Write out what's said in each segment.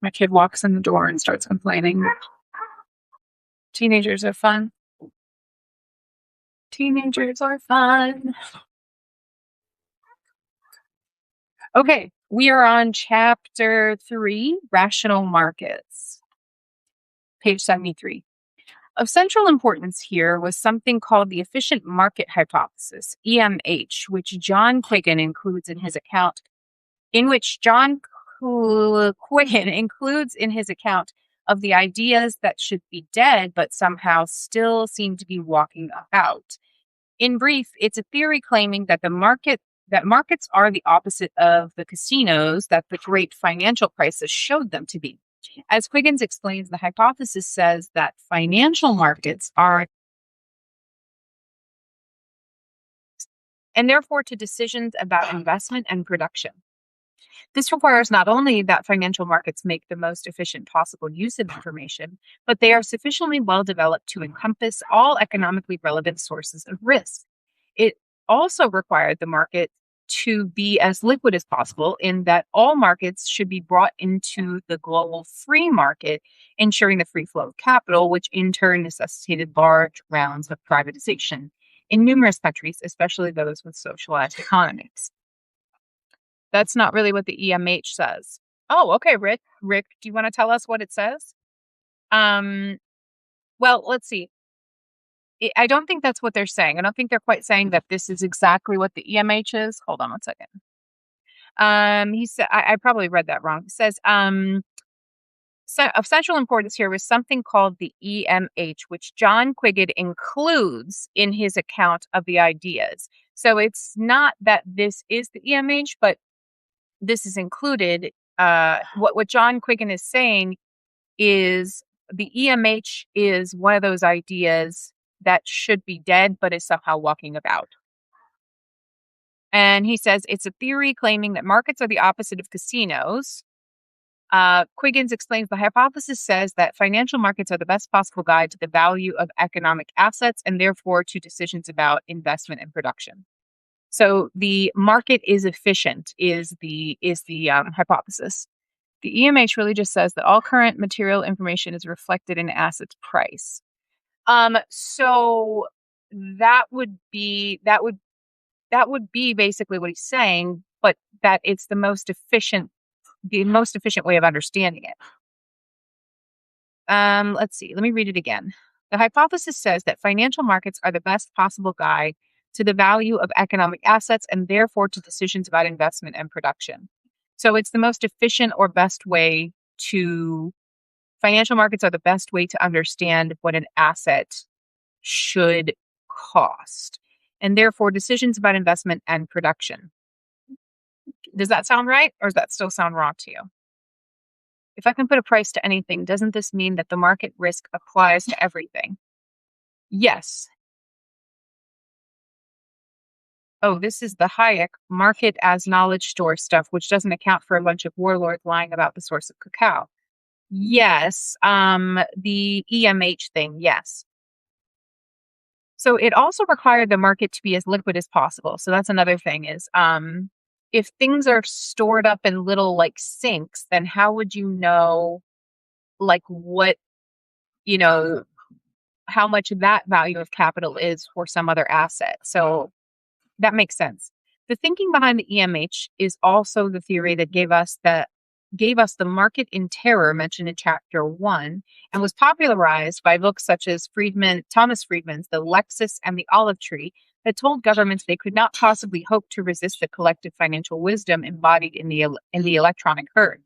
My kid walks in the door and starts complaining. Teenagers are fun. Teenagers are fun. Okay, we are on chapter 3, Rational Markets, page 73. Of central importance here was something called the efficient market hypothesis, EMH, which John Quiggin includes in his account, of the ideas that should be dead but somehow still seem to be walking about. In brief, it's a theory claiming that markets are the opposite of the casinos that the great financial crisis showed them to be. As Quiggins explains, the hypothesis says that financial markets are, and therefore to decisions about investment and production. This requires not only that financial markets make the most efficient possible use of information, but they are sufficiently well developed to encompass all economically relevant sources of risk. It also required the market to be as liquid as possible, in that all markets should be brought into the global free market, ensuring the free flow of capital, which in turn necessitated large rounds of privatization in numerous countries, especially those with socialized economies. That's not really what the EMH says. Oh, okay, Rick. Rick, do you want to tell us what it says? Well, let's see. I don't think that's what they're saying. I don't think they're quite saying that this is exactly what the EMH is. Hold on one second. He said, I probably read that wrong. It says, so of central importance here was something called the EMH, which John Quiggin includes in his account of the ideas. So it's not that this is the EMH, but this is included. What John Quiggin is saying is the EMH is one of those ideas that should be dead, but is somehow walking about. And he says it's a theory claiming that markets are the opposite of casinos. Quiggins explains the hypothesis says that financial markets are the best possible guide to the value of economic assets and therefore to decisions about investment and production. So the market is efficient is the hypothesis. The EMH really just says that all current material information is reflected in asset's price. So that would be basically what he's saying, but that it's the most efficient way of understanding it. Let's see. Let me read it again. The hypothesis says that financial markets are the best possible guide to the value of economic assets and therefore to decisions about investment and production. So it's the most efficient or best way to financial markets are the best way to understand what an asset should cost, and therefore decisions about investment and production. Does that sound right, or does that still sound wrong to you? If I can put a price to anything, doesn't this mean that the market risk applies to everything? Yes. Oh, this is the Hayek market as knowledge store stuff, which doesn't account for a bunch of warlords lying about the source of cacao. Yes. The EMH thing, yes. So it also required the market to be as liquid as possible. So that's another thing is, if things are stored up in little like sinks, then how would you know like what, how much that value of capital is for some other asset? So that makes sense. The thinking behind the EMH is also the theory that gave us the market in terror mentioned in chapter 1 and was popularized by books such as Thomas Friedman's The Lexus and the Olive Tree that told governments they could not possibly hope to resist the collective financial wisdom embodied in the electronic herd.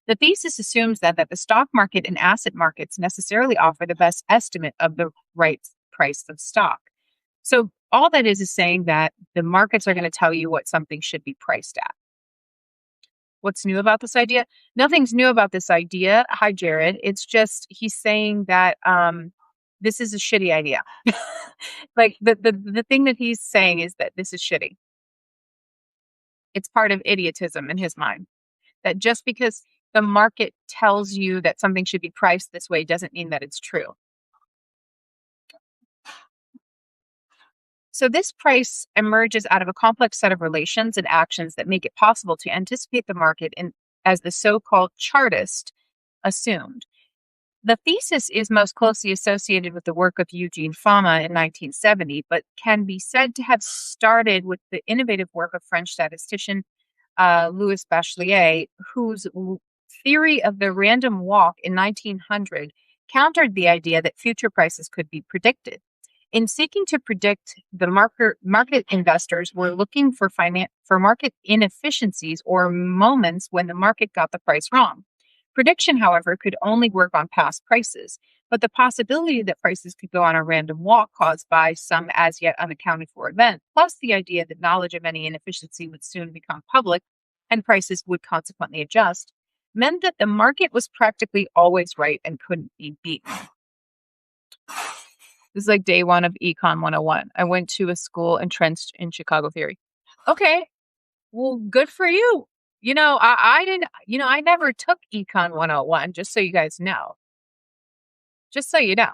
The thesis assumes that the stock market and asset markets necessarily offer the best estimate of the right price of stock. So all that is saying that the markets are going to tell you what something should be priced at. What's new about this idea? Nothing's new about this idea. Hi, Jared. It's just he's saying that this is a shitty idea. Like the thing that he's saying is that this is shitty. It's part of idiotism in his mind. That just because the market tells you that something should be priced this way doesn't mean that it's true. So this price emerges out of a complex set of relations and actions that make it possible to anticipate the market as the so-called Chartist assumed. The thesis is most closely associated with the work of Eugene Fama in 1970, but can be said to have started with the innovative work of French statistician Louis Bachelier, whose theory of the random walk in 1900 countered the idea that future prices could be predicted. In seeking to predict the market investors were looking for market inefficiencies or moments when the market got the price wrong. Prediction, however, could only work on past prices, but the possibility that prices could go on a random walk caused by some as yet unaccounted for event, plus the idea that knowledge of any inefficiency would soon become public and prices would consequently adjust, meant that the market was practically always right and couldn't be beaten. This is like day one of Econ 101. I went to a school entrenched in Chicago theory. Okay, well, good for you. I didn't, I never took Econ 101, just so you guys know. Just so you know.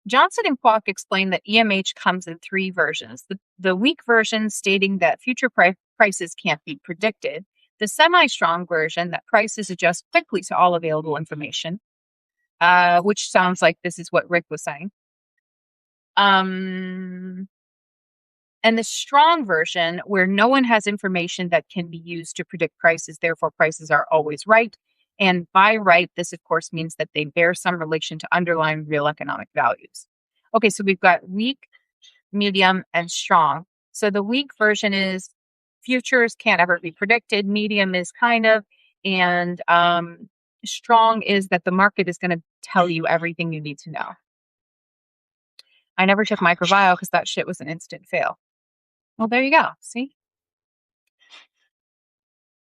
Johnson and Kwok explained that EMH comes in three versions. The weak version stating that future prices can't be predicted. The semi-strong version that prices adjust quickly to all available information, which sounds like this is what Rick was saying. And the strong version where no one has information that can be used to predict prices, therefore prices are always right. And by right, this of course means that they bear some relation to underlying real economic values. Okay, so we've got weak, medium, and strong. So the weak version is futures can't ever be predicted. Medium is kind of, and strong is that the market is going to tell you everything you need to know. I never took microbiome because that shit was an instant fail. Well, there you go. See?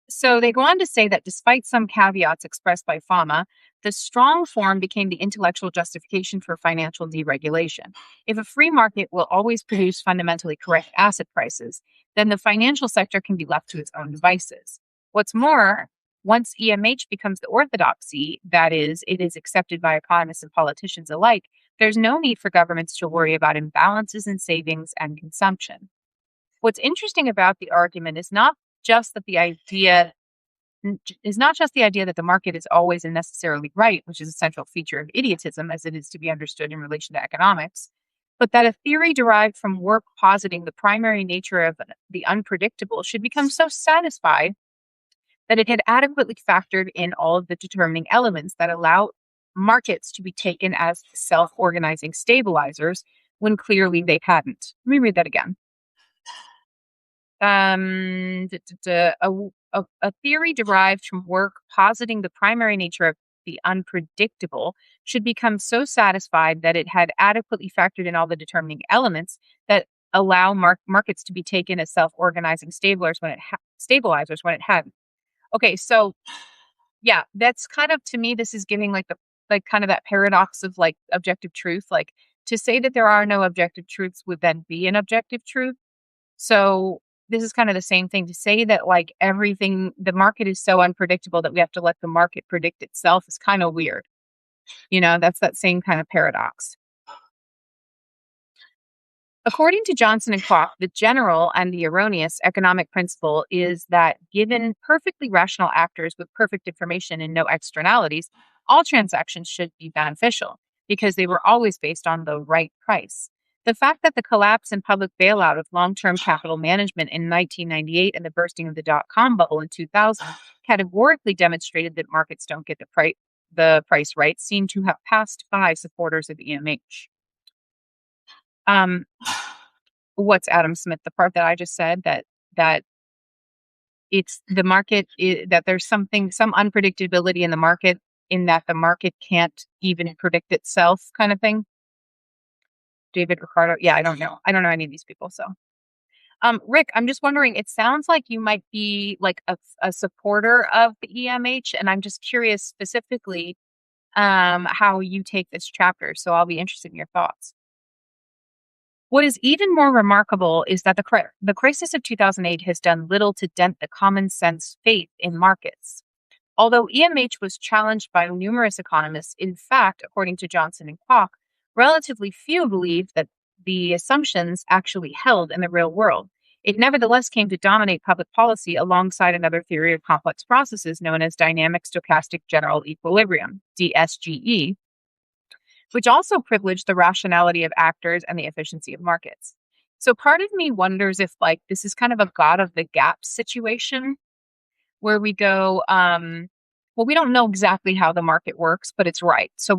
So they go on to say that despite some caveats expressed by Fama, the strong form became the intellectual justification for financial deregulation. If a free market will always produce fundamentally correct asset prices, then the financial sector can be left to its own devices. What's more, once EMH becomes the orthodoxy, that is, it is accepted by economists and politicians alike, there's no need for governments to worry about imbalances in savings and consumption. What's interesting about the argument is not just the idea that the market is always and necessarily right, which is a central feature of idiotism as it is to be understood in relation to economics, but that a theory derived from work positing the primary nature of the unpredictable should become so satisfied that it had adequately factored in all of the determining elements that allow markets to be taken as self-organizing stabilizers when clearly they hadn't. Let me read that again. A theory derived from work positing the primary nature of the unpredictable should become so satisfied that it had adequately factored in all the determining elements that allow markets to be taken as self-organizing stabilizers when it hadn't. Okay, so yeah, that's kind of, to me, this is giving like kind of that paradox of like objective truth. Like, to say that there are no objective truths would then be an objective truth. So this is kind of the same thing. To say that like everything, the market is so unpredictable that we have to let the market predict itself is kind of weird. That's that same kind of paradox. According to Johnson and Kwok, the general and the erroneous economic principle is that given perfectly rational actors with perfect information and no externalities, all transactions should be beneficial because they were always based on the right price. The fact that the collapse and public bailout of long-term capital management in 1998 and the bursting of the dot-com bubble in 2000 categorically demonstrated that markets don't get the price right seem to have passed by supporters of EMH. What's Adam Smith? The part that I just said that it's the market, that there's some unpredictability in the market, in that the market can't even predict itself, kind of thing. David Ricardo. Yeah, I don't know any of these people. So, Rick, I'm just wondering, it sounds like you might be like a supporter of the EMH, and I'm just curious specifically how you take this chapter. So I'll be interested in your thoughts. What is even more remarkable is that the crisis of 2008 has done little to dent the common sense faith in markets. Although EMH was challenged by numerous economists, in fact, according to Johnson and Kwok, relatively few believed that the assumptions actually held in the real world. It nevertheless came to dominate public policy alongside another theory of complex processes known as dynamic stochastic general equilibrium, DSGE, which also privileged the rationality of actors and the efficiency of markets. So part of me wonders if like this is kind of a God of the gaps situation where we go, well, we don't know exactly how the market works, but it's right. So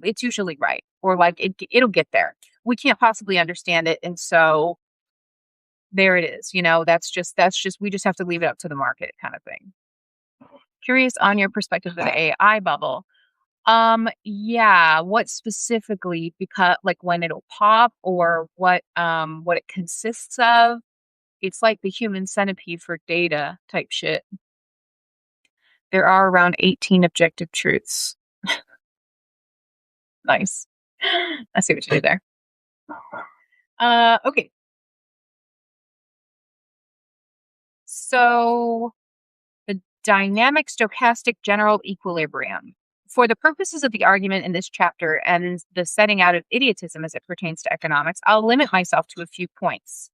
it's usually right. Or like it'll get there. We can't possibly understand it. And so there it is. We just have to leave it up to the market kind of thing. Curious on your perspective of the AI bubble. Yeah, what specifically, because like when it'll pop or what it consists of. It's like the human centipede for data type shit. There are around 18 objective truths. Nice. I see what you did there. Okay. So the dynamic stochastic general equilibrium. For the purposes of the argument in this chapter and the setting out of idiotism as it pertains to economics, I'll limit myself to a few points.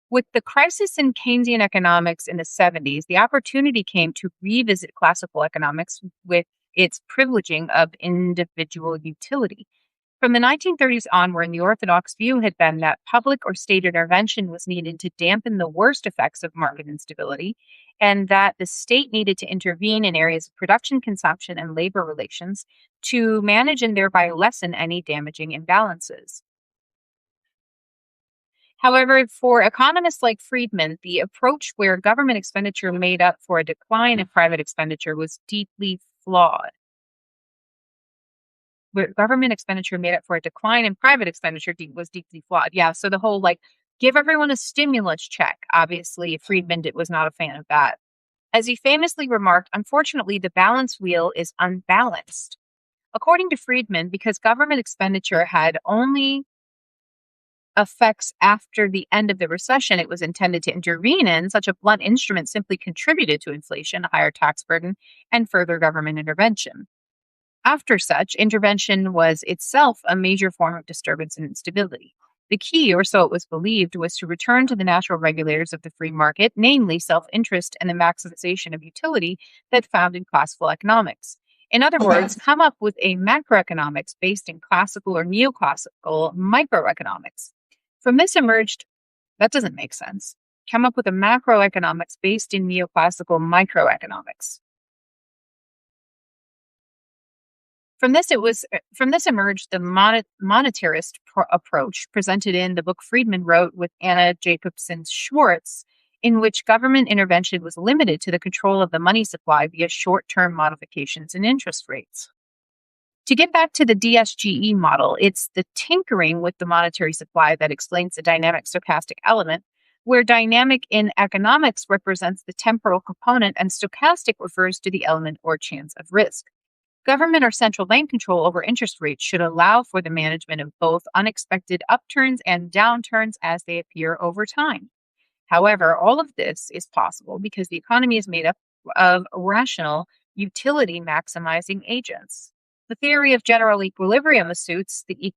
With the crisis in Keynesian economics in the 70s, the opportunity came to revisit classical economics with its privileging of individual utility. From the 1930s onward, the orthodox view had been that public or state intervention was needed to dampen the worst effects of market instability, and that the state needed to intervene in areas of production, consumption, and labor relations to manage and thereby lessen any damaging imbalances. However, for economists like Friedman, the approach where government expenditure made up for a decline in private expenditure was deeply flawed. Where government expenditure made up for a decline in private expenditure was deeply flawed. Yeah, so the whole give everyone a stimulus check. Obviously, Friedman was not a fan of that. As he famously remarked, unfortunately, the balance wheel is unbalanced. According to Friedman, because government expenditure had only effects after the end of the recession it was intended to intervene in, such a blunt instrument simply contributed to inflation, a higher tax burden, and further government intervention. After such, intervention was itself a major form of disturbance and instability. The key, or so it was believed, was to return to the natural regulators of the free market, namely self-interest and the maximization of utility that found in classical economics. In other words, come up with a macroeconomics based in classical or neoclassical microeconomics. From this emerged, that doesn't make sense. Come up with a macroeconomics based in neoclassical microeconomics. From this emerged the monetarist approach presented in the book Friedman wrote with Anna Jacobson Schwartz, in which government intervention was limited to the control of the money supply via short-term modifications in interest rates. To get back to the DSGE model, it's the tinkering with the monetary supply that explains the dynamic stochastic element, where dynamic in economics represents the temporal component and stochastic refers to the element or chance of risk. Government or central bank control over interest rates should allow for the management of both unexpected upturns and downturns as they appear over time. However, all of this is possible because the economy is made up of rational, utility maximizing agents. The theory of general equilibrium assumes the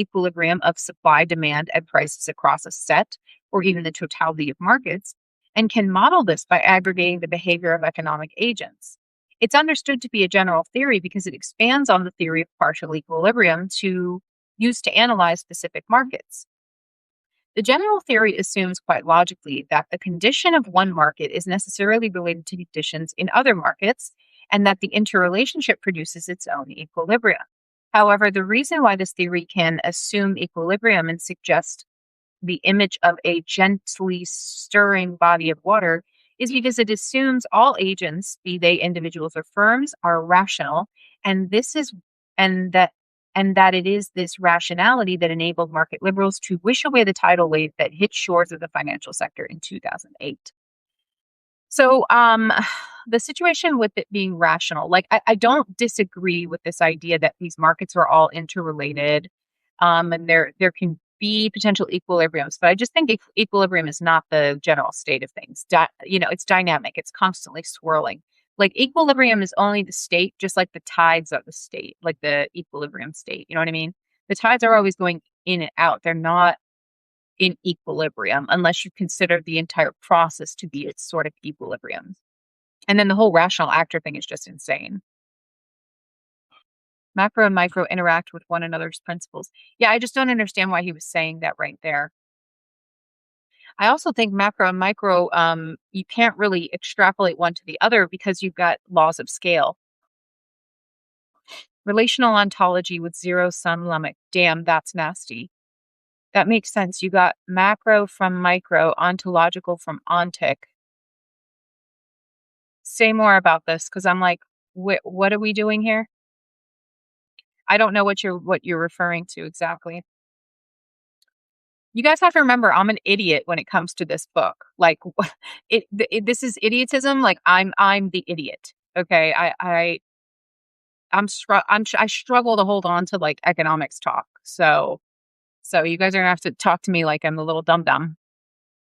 equilibrium of supply, demand, and prices across a set or even the totality of markets, and can model this by aggregating the behavior of economic agents. It's understood to be a general theory because it expands on the theory of partial equilibrium used to analyze specific markets. The general theory assumes quite logically that the condition of one market is necessarily related to conditions in other markets, and that the interrelationship produces its own equilibrium. However, the reason why this theory can assume equilibrium and suggest the image of a gently stirring body of water is because it assumes all agents, be they individuals or firms, are rational, and that it is this rationality that enabled market liberals to wish away the tidal wave that hit shores of the financial sector in 2008. So the situation with it being rational, I don't disagree with this idea that these markets are all interrelated, and there can be potential equilibriums, but I just think equilibrium is not the general state of things. It's dynamic. It's constantly swirling. Like equilibrium is only the state, just like the tides are the state, like the equilibrium state. You know what I mean? The tides are always going in and out. They're not in equilibrium unless you consider the entire process to be its sort of equilibrium. And then the whole rational actor thing is just insane. Macro and micro interact with one another's principles. Yeah, I just don't understand why he was saying that right there. I also think macro and micro, you can't really extrapolate one to the other because you've got laws of scale. Relational ontology with zero sum limit. Damn, that's nasty. That makes sense. You got macro from micro, ontological from ontic. Say more about this because I'm like, what are we doing here? I don't know what you're referring to exactly. You guys have to remember, I'm an idiot when it comes to this book. Like, this is idiotism. Like, I'm the idiot. Okay, I struggle to hold on to like economics talk. So you guys are gonna have to talk to me like I'm a little dum dum.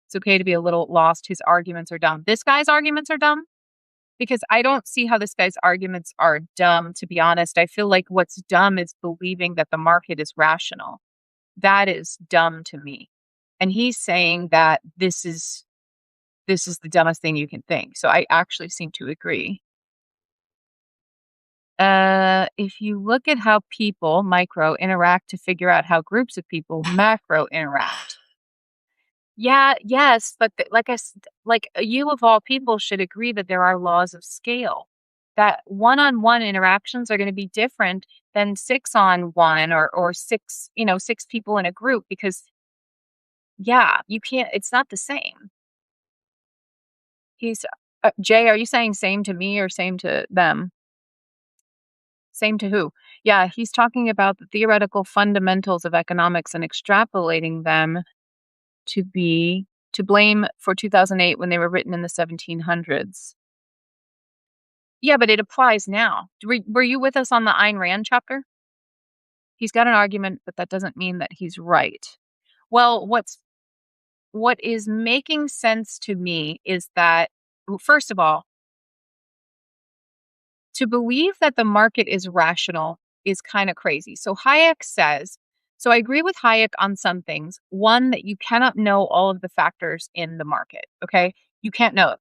It's okay to be a little lost. His arguments are dumb. This guy's arguments are dumb because I don't see how this guy's arguments are dumb. To be honest, I feel like what's dumb is believing that the market is rational. That is dumb to me. And he's saying that this is the dumbest thing you can think. So I actually seem to agree. If you look at how people, micro, interact to figure out how groups of people, macro, interact. Yeah, yes, but like you of all people should agree that there are laws of scale. That one-on-one interactions are going to be different than 6-on-1 or six people in a group because yeah, you can't. It's not the same. He's Jay. Are you saying same to me or same to them? Same to who? Yeah, he's talking about the theoretical fundamentals of economics and extrapolating them to be to blame for 2008 when they were written in the 1700s. Yeah, but it applies now. Were you with us on the Ayn Rand chapter? He's got an argument, but that doesn't mean that he's right. Well, what is making sense to me is that, well, first of all, to believe that the market is rational is kind of crazy. So Hayek says, so I agree with Hayek on some things. One, that you cannot know all of the factors in the market. Okay. You can't know it.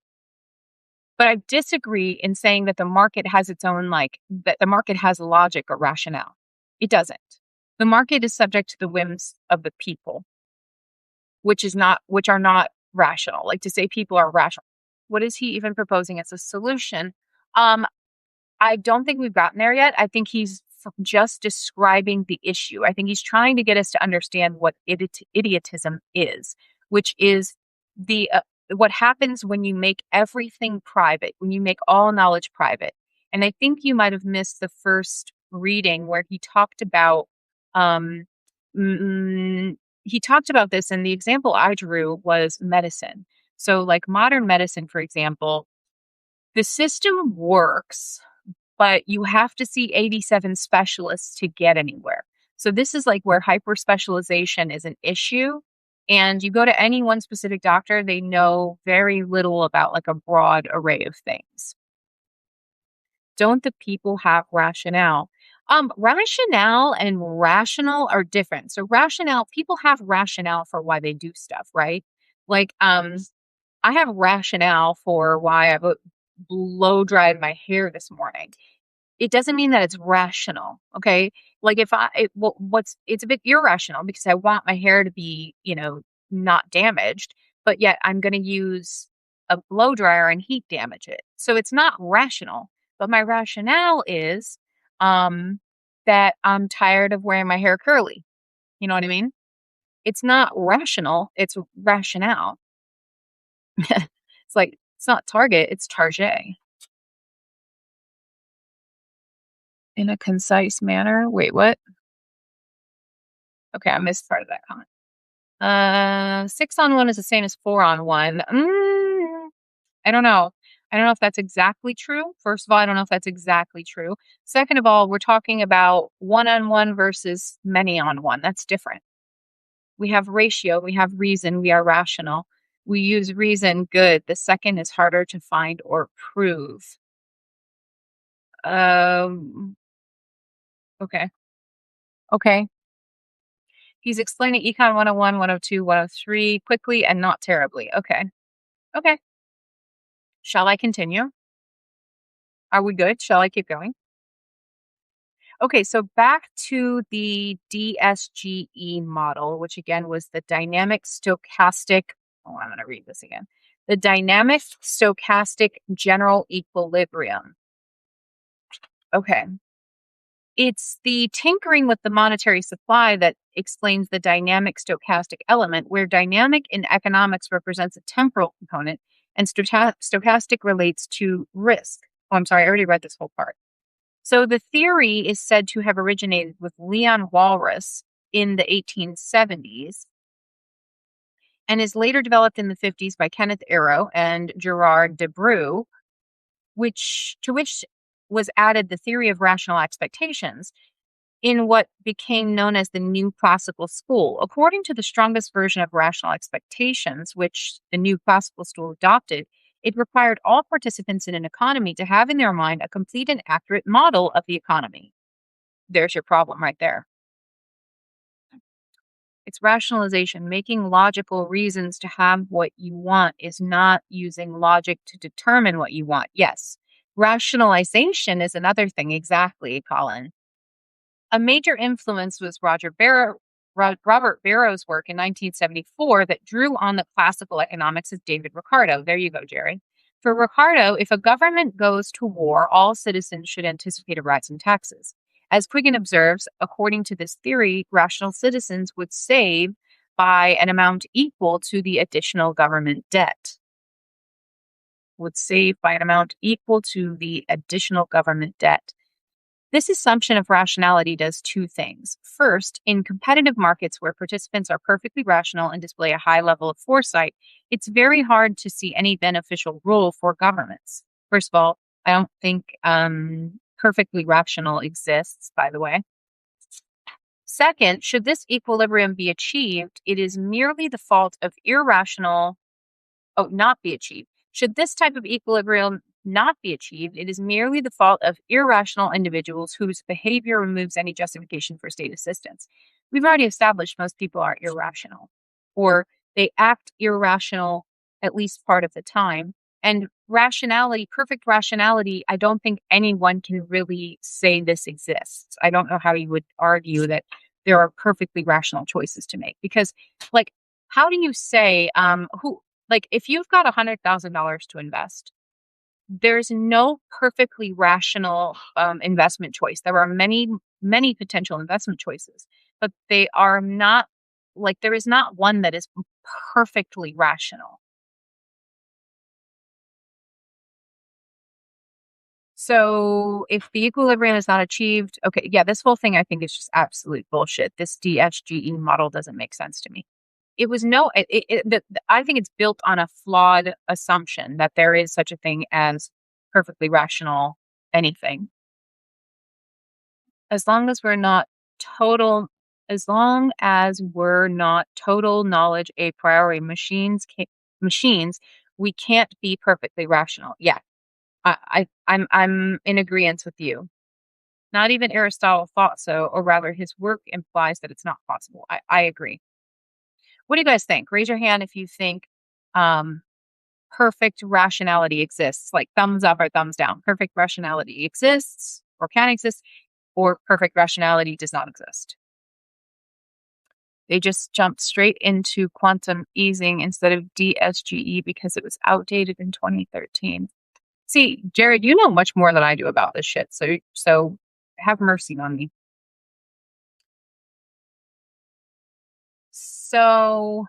But I disagree in saying that the market has its own, that the market has logic or rationale. It doesn't. The market is subject to the whims of the people, which are not rational. Like to say people are rational. What is he even proposing as a solution? Um, I don't think we've gotten there yet. I think he's just describing the issue. I think he's trying to get us to understand what idiotism is, which is the what happens when you make everything private, when you make all knowledge private. And I think you might have missed the first reading where he talked about um, he talked about this, and the example I drew was medicine. So, like modern medicine, for example, the system works but you have to see 87 specialists to get anywhere. So this is like where hyper specialization is an issue. And you go to any one specific doctor, they know very little about like a broad array of things. Don't the people have rationale? Rationale and rational are different. So rationale, people have rationale for why they do stuff, right? Like, I have rationale for why I blow dried my hair this morning. It doesn't mean that it's rational, okay? Like if it's a bit irrational because I want my hair to be, not damaged, but yet I'm going to use a blow dryer and heat damage it. So it's not rational. But my rationale is that I'm tired of wearing my hair curly. You know what I mean? It's not rational, it's rationale. It's like it's not Target, it's Target. In a concise manner. Wait, what? Okay, I missed part of that comment. 6-on-1 is the same as 4-on-1. I don't know. I don't know if that's exactly true. First of all, I don't know if that's exactly true. Second of all, we're talking about 1-on-1 versus many-on-1. That's different. We have ratio, we have reason, we are rational. We use reason, good. The second is harder to find or prove. Okay. Okay. He's explaining Econ 101, 102, 103 quickly and not terribly. Okay. Okay. Shall I continue? Are we good? Shall I keep going? Okay, so back to the DSGE model, which again was the dynamic stochastic. Oh, I'm going to read this again. The dynamic stochastic general equilibrium. Okay. It's the tinkering with the monetary supply that explains the dynamic stochastic element, where dynamic in economics represents a temporal component and stochastic relates to risk. Oh, I'm sorry, I already read this whole part. So the theory is said to have originated with Leon Walras in the 1870s and is later developed in the 50s by Kenneth Arrow and Gerard Debreu, which was added the theory of rational expectations in what became known as the New Classical School. According to the strongest version of rational expectations, which the New Classical School adopted, it required all participants in an economy to have in their mind a complete and accurate model of the economy. There's your problem right there. It's rationalization. Making logical reasons to have what you want is not using logic to determine what you want. Yes. Rationalization is another thing. Exactly, Colin. A major influence was Robert Barrow's work in 1974 that drew on the classical economics of David Ricardo. There you go, Jerry. For Ricardo, if a government goes to war, all citizens should anticipate a rise in taxes. As Quiggin observes, according to this theory, rational citizens would save by an amount equal to the additional government debt. Would save by an amount equal to the additional government debt. This assumption of rationality does two things. First, in competitive markets where participants are perfectly rational and display a high level of foresight, it's very hard to see any beneficial rule for governments. First of all, I don't think perfectly rational exists, by the way. Second, should this equilibrium be achieved, it is merely the fault of not be achieved. Should this type of equilibrium not be achieved, it is merely the fault of irrational individuals whose behavior removes any justification for state assistance. We've already established most people are irrational, or they act irrational at least part of the time. And rationality, perfect rationality, I don't think anyone can really say this exists. I don't know how you would argue that there are perfectly rational choices to make, because, like, how do you say if you've got $100,000 to invest, there's no perfectly rational investment choice. There are many, many potential investment choices, but they are not, there is not one that is perfectly rational. So if the equilibrium is not achieved, okay, yeah, this whole thing I think is just absolute bullshit. This DSGE model doesn't make sense to me. It was I think it's built on a flawed assumption that there is such a thing as perfectly rational anything. As long as we're not total knowledge a priori machines, we can't be perfectly rational. Yeah, I'm in agreement with you. Not even Aristotle thought so, or rather his work implies that it's not possible. I agree. What do you guys think? Raise your hand if you think perfect rationality exists, like thumbs up or thumbs down. Perfect rationality exists or can exist, or perfect rationality does not exist. They just jumped straight into quantum easing instead of DSGE because it was outdated in 2013. See, Jared, you know much more than I do about this shit, so have mercy on me. So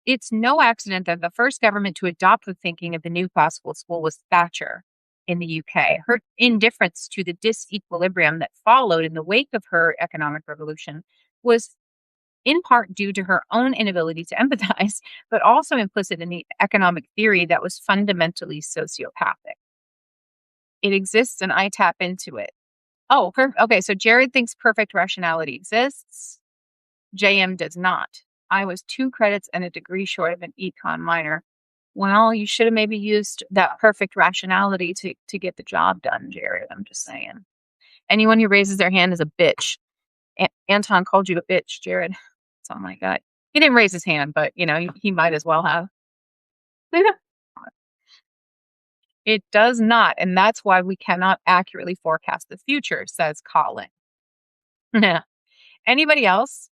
it's no accident that the first government to adopt the thinking of the New Classical School was Thatcher in the UK. Her indifference to the disequilibrium that followed in the wake of her economic revolution was in part due to her own inability to empathize, but also implicit in the economic theory that was fundamentally sociopathic. It exists and I tap into it. Oh, okay, so Jared thinks perfect rationality exists. JM does not. I was 2 credits and a degree short of an econ minor. Well, you should have maybe used that perfect rationality to get the job done, Jared. I'm just saying. Anyone who raises their hand is a bitch. Anton called you a bitch, Jared. That's all I got. He didn't raise his hand, but he might as well have. It does not, and that's why we cannot accurately forecast the future, says Colin. Anybody else?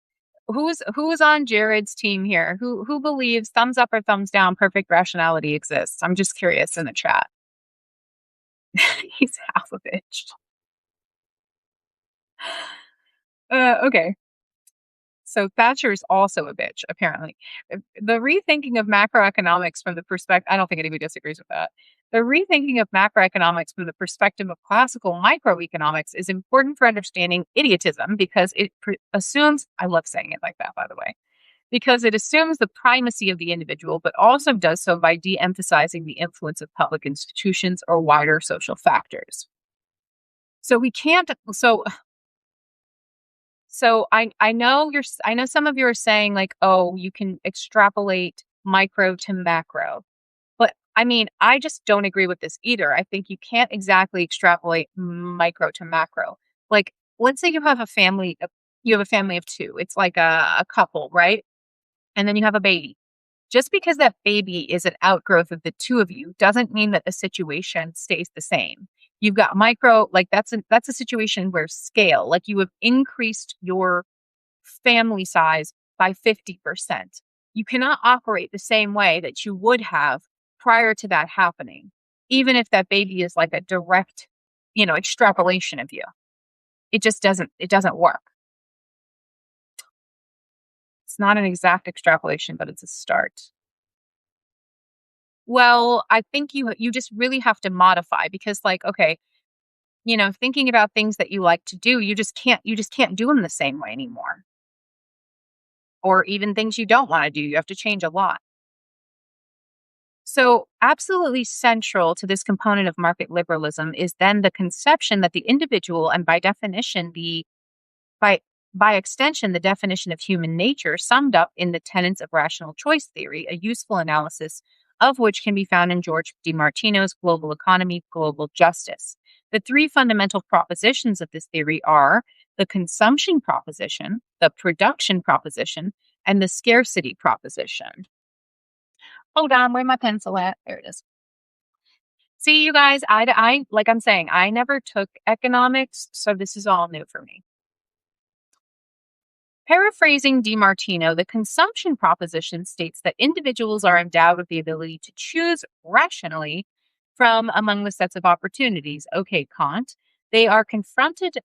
Who's on Jared's team here? Who believes thumbs up or thumbs down perfect rationality exists? I'm just curious in the chat. He's half a bitch. Okay. So Thatcher's also a bitch, apparently. The rethinking of macroeconomics from the perspective, I don't think anybody disagrees with that. The rethinking of macroeconomics from the perspective of classical microeconomics is important for understanding idiotism because it assumes, I love saying it like that, by the way, because it assumes the primacy of the individual, but also does so by de emphasizing the influence of public institutions or wider social factors. So we can't, so I know some of you are saying like, oh, you can extrapolate micro to macro. But I mean, I just don't agree with this either. I think you can't exactly extrapolate micro to macro. Like, let's say you have a family of two. It's like a couple, right? And then you have a baby. Just because that baby is an outgrowth of the two of you doesn't mean that the situation stays the same. You've got micro, like that's a situation where scale, like you have increased your family size by 50%. You cannot operate the same way that you would have prior to that happening, even if that baby is like a direct, extrapolation of you. It just doesn't work. It's not an exact extrapolation, but it's a start. Well, I think you just really have to modify because like, okay, thinking about things that you like to do, you just can't do them the same way anymore. Or even things you don't want to do, you have to change a lot. So, absolutely central to this component of market liberalism is then the conception that the individual, and by definition, by extension, the definition of human nature, summed up in the tenets of rational choice theory, a useful analysis of which can be found in George DiMartino's Global Economy, Global Justice. The three fundamental propositions of this theory are the consumption proposition, the production proposition, and the scarcity proposition. Hold on, where's my pencil at? There it is. See, you guys, I like I'm saying, I never took economics, so this is all new for me. Paraphrasing DiMartino, the consumption proposition states that individuals are endowed with the ability to choose rationally from among the sets of opportunities. Okay, Kant. They are confronted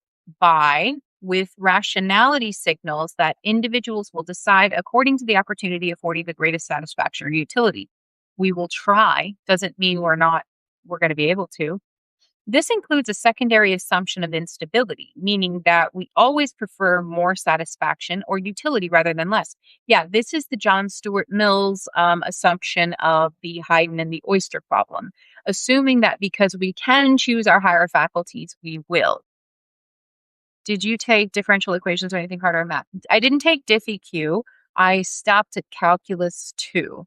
with rationality signals that individuals will decide according to the opportunity affording the greatest satisfaction or utility. We will try, doesn't mean we're going to be able to. This includes a secondary assumption of instability, meaning that we always prefer more satisfaction or utility rather than less. Yeah, this is the John Stuart Mill's assumption of the Haydn and the oyster problem, assuming that because we can choose our higher faculties, we will. Did you take differential equations or anything harder in math? I didn't take diff EQ. I stopped at calculus 2.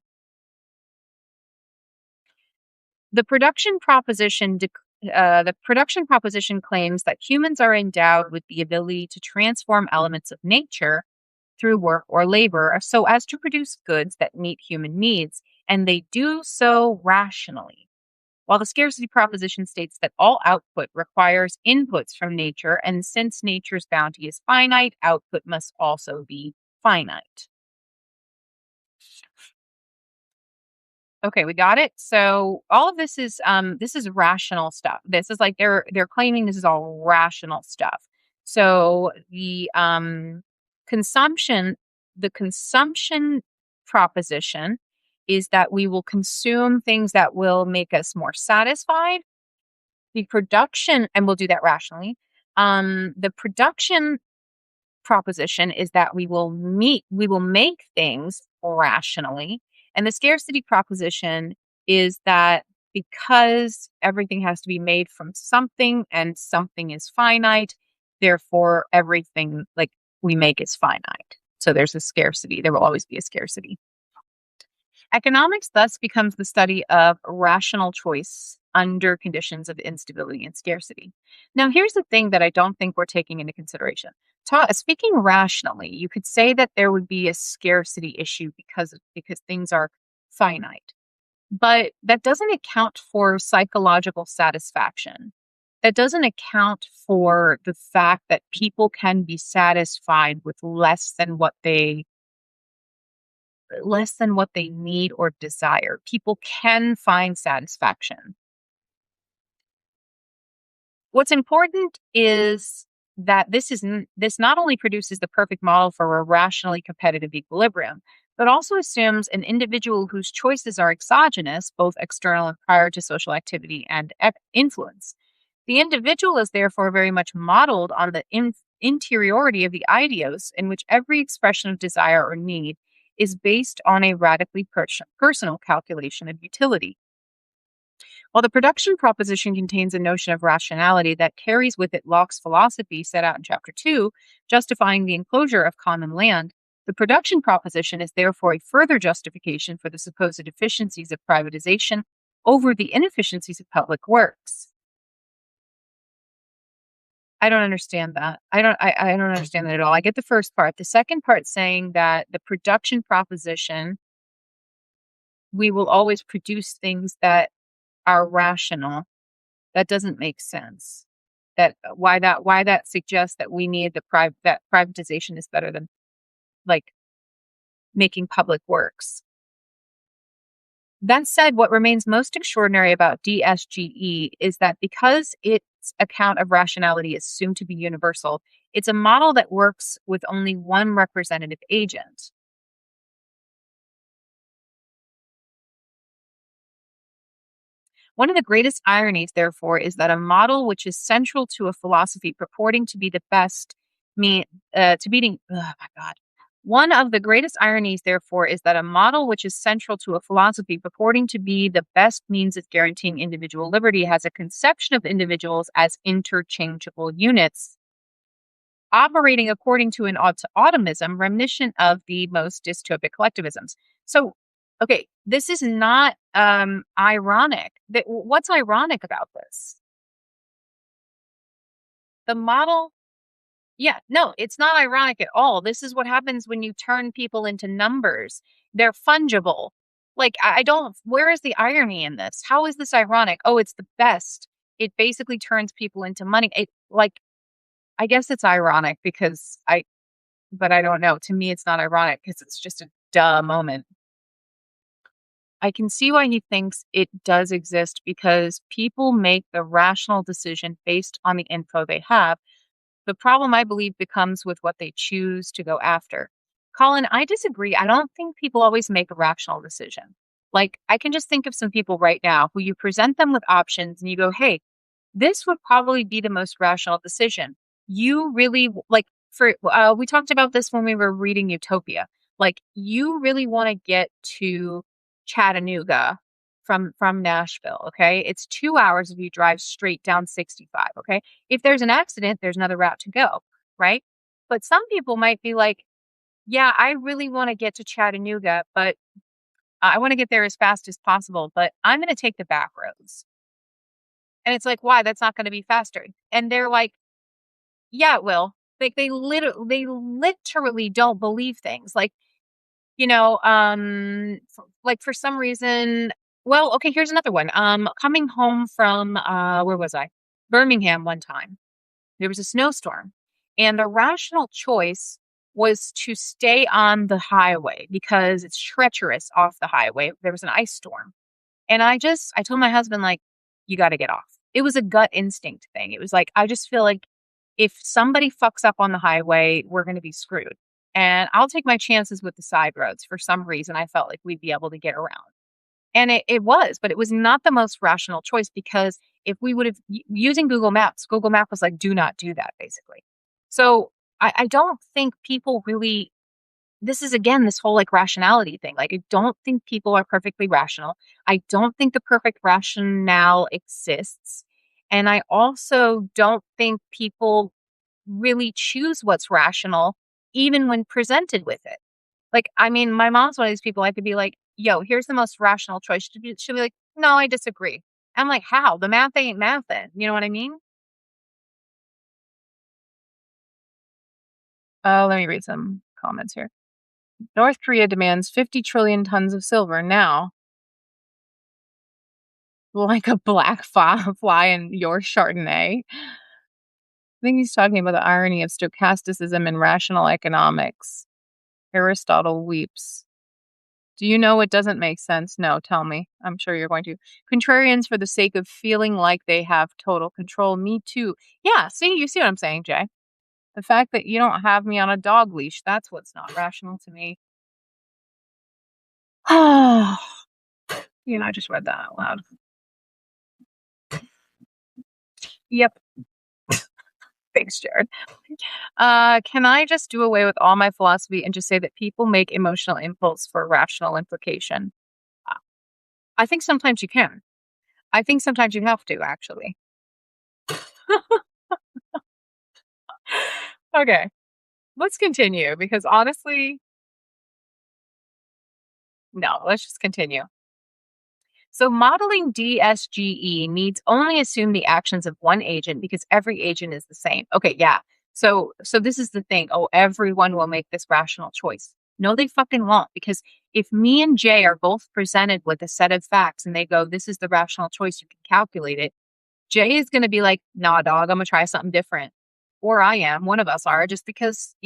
The production proposition claims that humans are endowed with the ability to transform elements of nature through work or labor so as to produce goods that meet human needs, and they do so rationally. While the scarcity proposition states that all output requires inputs from nature, and since nature's bounty is finite, output must also be finite. Okay, we got it. So all of this is rational stuff. This is like they're claiming this is all rational stuff. So the consumption proposition is that we will consume things that will make us more satisfied. The production, and we'll do that rationally. The production proposition is that we will make things rationally. And the scarcity proposition is that because everything has to be made from something and something is finite, therefore everything like we make is finite. So there's a scarcity. There will always be a scarcity. Economics thus becomes the study of rational choice under conditions of instability and scarcity. Now, here's the thing that I don't think we're taking into consideration. Speaking rationally, you could say that there would be a scarcity issue because things are finite, but that doesn't account for psychological satisfaction. That doesn't account for the fact that people can be satisfied with less than what they need or desire. People can find satisfaction. What's important is that this not only produces the perfect model for a rationally competitive equilibrium, but also assumes an individual whose choices are exogenous, both external and prior to social activity and influence. The individual is therefore very much modeled on the interiority of the ideos, in which every expression of desire or need is based on a radically personal calculation of utility. While the production proposition contains a notion of rationality that carries with it Locke's philosophy set out in Chapter 2, justifying the enclosure of common land, the production proposition is therefore a further justification for the supposed efficiencies of privatization over the inefficiencies of public works. I don't understand that. I don't understand that at all. I get the first part. The second part saying that the production proposition, we will always produce things that are rational. That doesn't make sense. Why that suggests that we need that privatization is better than like making public works. That said, what remains most extraordinary about DSGE is that because its account of rationality is assumed to be universal, it's a model that works with only one representative agent. One of the greatest ironies, therefore, is that a model which is central to a philosophy purporting to be the best One of the greatest ironies, therefore, is that a model which is central to a philosophy purporting to be the best means of guaranteeing individual liberty has a conception of individuals as interchangeable units, operating according to an automism reminiscent of the most dystopic collectivisms. So, okay, this is not ironic. What's ironic about this? The model. Yeah, no, it's not ironic at all. This is what happens when you turn people into numbers. They're fungible. Like, I don't, where is the irony in this? How is this ironic? Oh, it's the best. It basically turns people into money. I guess it's ironic but I don't know. To me, it's not ironic because it's just a duh moment. I can see why he thinks it does exist because people make the rational decision based on the info they have. The problem, I believe, becomes with what they choose to go after. Colin, I disagree. I don't think people always make a rational decision. Like, I can just think of some people right now who you present them with options and you go, hey, this would probably be the most rational decision. You really, we talked about this when we were reading Utopia. Like, you really want to get to Chattanooga from Nashville, okay? It's 2 hours if you drive straight down 65, okay? If there's an accident, there's another route to go, right? But some people might be like, yeah, I really want to get to Chattanooga, but I want to get there as fast as possible, but I'm going to take the back roads. And it's like, why? That's not going to be faster. And they're like, yeah, it will. Like they literally don't believe things. Like, for some reason, well, okay, here's another one. Coming home from, where was I? Birmingham one time. There was a snowstorm and the rational choice was to stay on the highway because it's treacherous off the highway. There was an ice storm. And I told my husband, like, you got to get off. It was a gut instinct thing. It was like, I just feel like if somebody fucks up on the highway, we're going to be screwed. And I'll take my chances with the side roads. For some reason, I felt like we'd be able to get around. And it was, but it was not the most rational choice because if we would have, using Google Map was like, do not do that, basically. So I don't think people really, this is again, this whole like rationality thing. Like, I don't think people are perfectly rational. I don't think the perfect rationale exists. And I also don't think people really choose what's rational, even when presented with it. Like, I mean, my mom's one of these people I could be like, yo, here's the most rational choice. She'll be like, no, I disagree. I'm like, how? The math ain't mathin'. You know what I mean? Let me read some comments here. North Korea demands 50 trillion tons of silver now, like a black fly in your Chardonnay. I think he's talking about the irony of stochasticism and rational economics. Aristotle weeps. Do you know it doesn't make sense? No, tell me. I'm sure you're going to. Contrarians for the sake of feeling like they have total control. Me too. Yeah, see, you see what I'm saying, Jay. The fact that you don't have me on a dog leash, that's what's not rational to me. I just read that out loud. Yep. Thanks, Jared. Can I just do away with all my philosophy and just say that people make emotional impulse for rational implication? Uh, I think sometimes you can. I think sometimes you have to, actually. Okay, let's continue because honestly, no, let's just continue. So modeling DSGE needs only assume the actions of one agent because every agent is the same. Okay, yeah. So this is the thing. Oh, everyone will make this rational choice. No, they fucking won't, because if me and Jay are both presented with a set of facts and they go, this is the rational choice, you can calculate it. Jay is gonna be like, nah, dog, I'm gonna try something different. Or I am, one of us are, just because,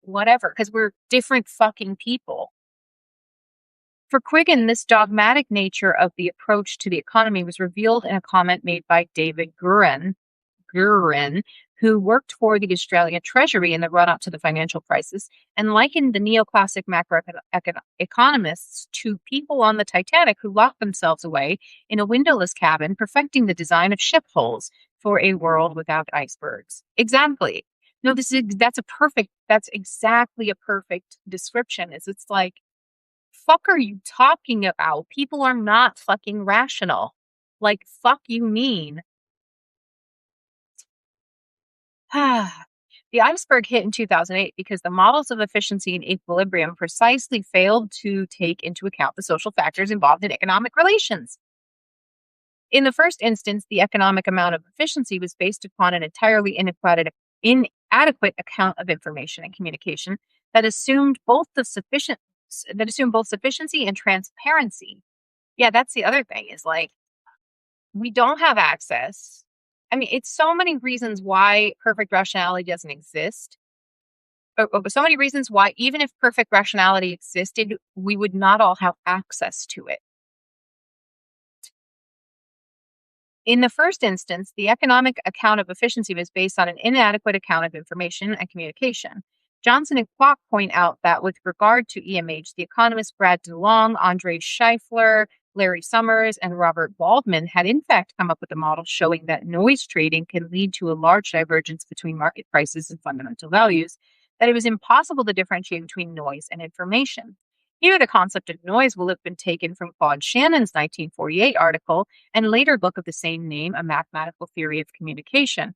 whatever, because we're different fucking people. For Quiggin, this dogmatic nature of the approach to the economy was revealed in a comment made by David Gurin, who worked for the Australian Treasury in the run-up to the financial crisis and likened the neoclassic macroeconomists to people on the Titanic who locked themselves away in a windowless cabin, perfecting the design of ship hulls for a world without icebergs. Exactly. No, that's exactly a perfect description. It's like, fuck are you talking about? People are not fucking rational. Like, fuck you mean. The iceberg hit in 2008 because the models of efficiency and equilibrium precisely failed to take into account the social factors involved in economic relations. In the first instance, the economic amount of efficiency was based upon an entirely inadequate account of information and communication that assumed both sufficiency and transparency. Yeah, that's the other thing is like we don't have access. I mean, it's so many reasons why perfect rationality doesn't exist. So many reasons why, even if perfect rationality existed, we would not all have access to it. In the first instance, the economic account of efficiency was based on an inadequate account of information and communication. Johnson and Kwok point out that with regard to EMH, the economists Brad DeLong, Andre Scheifler, Larry Summers, and Robert Waldman had in fact come up with a model showing that noise trading can lead to a large divergence between market prices and fundamental values, that it was impossible to differentiate between noise and information. Here, the concept of noise will have been taken from Claude Shannon's 1948 article and later book of the same name, A Mathematical Theory of Communication.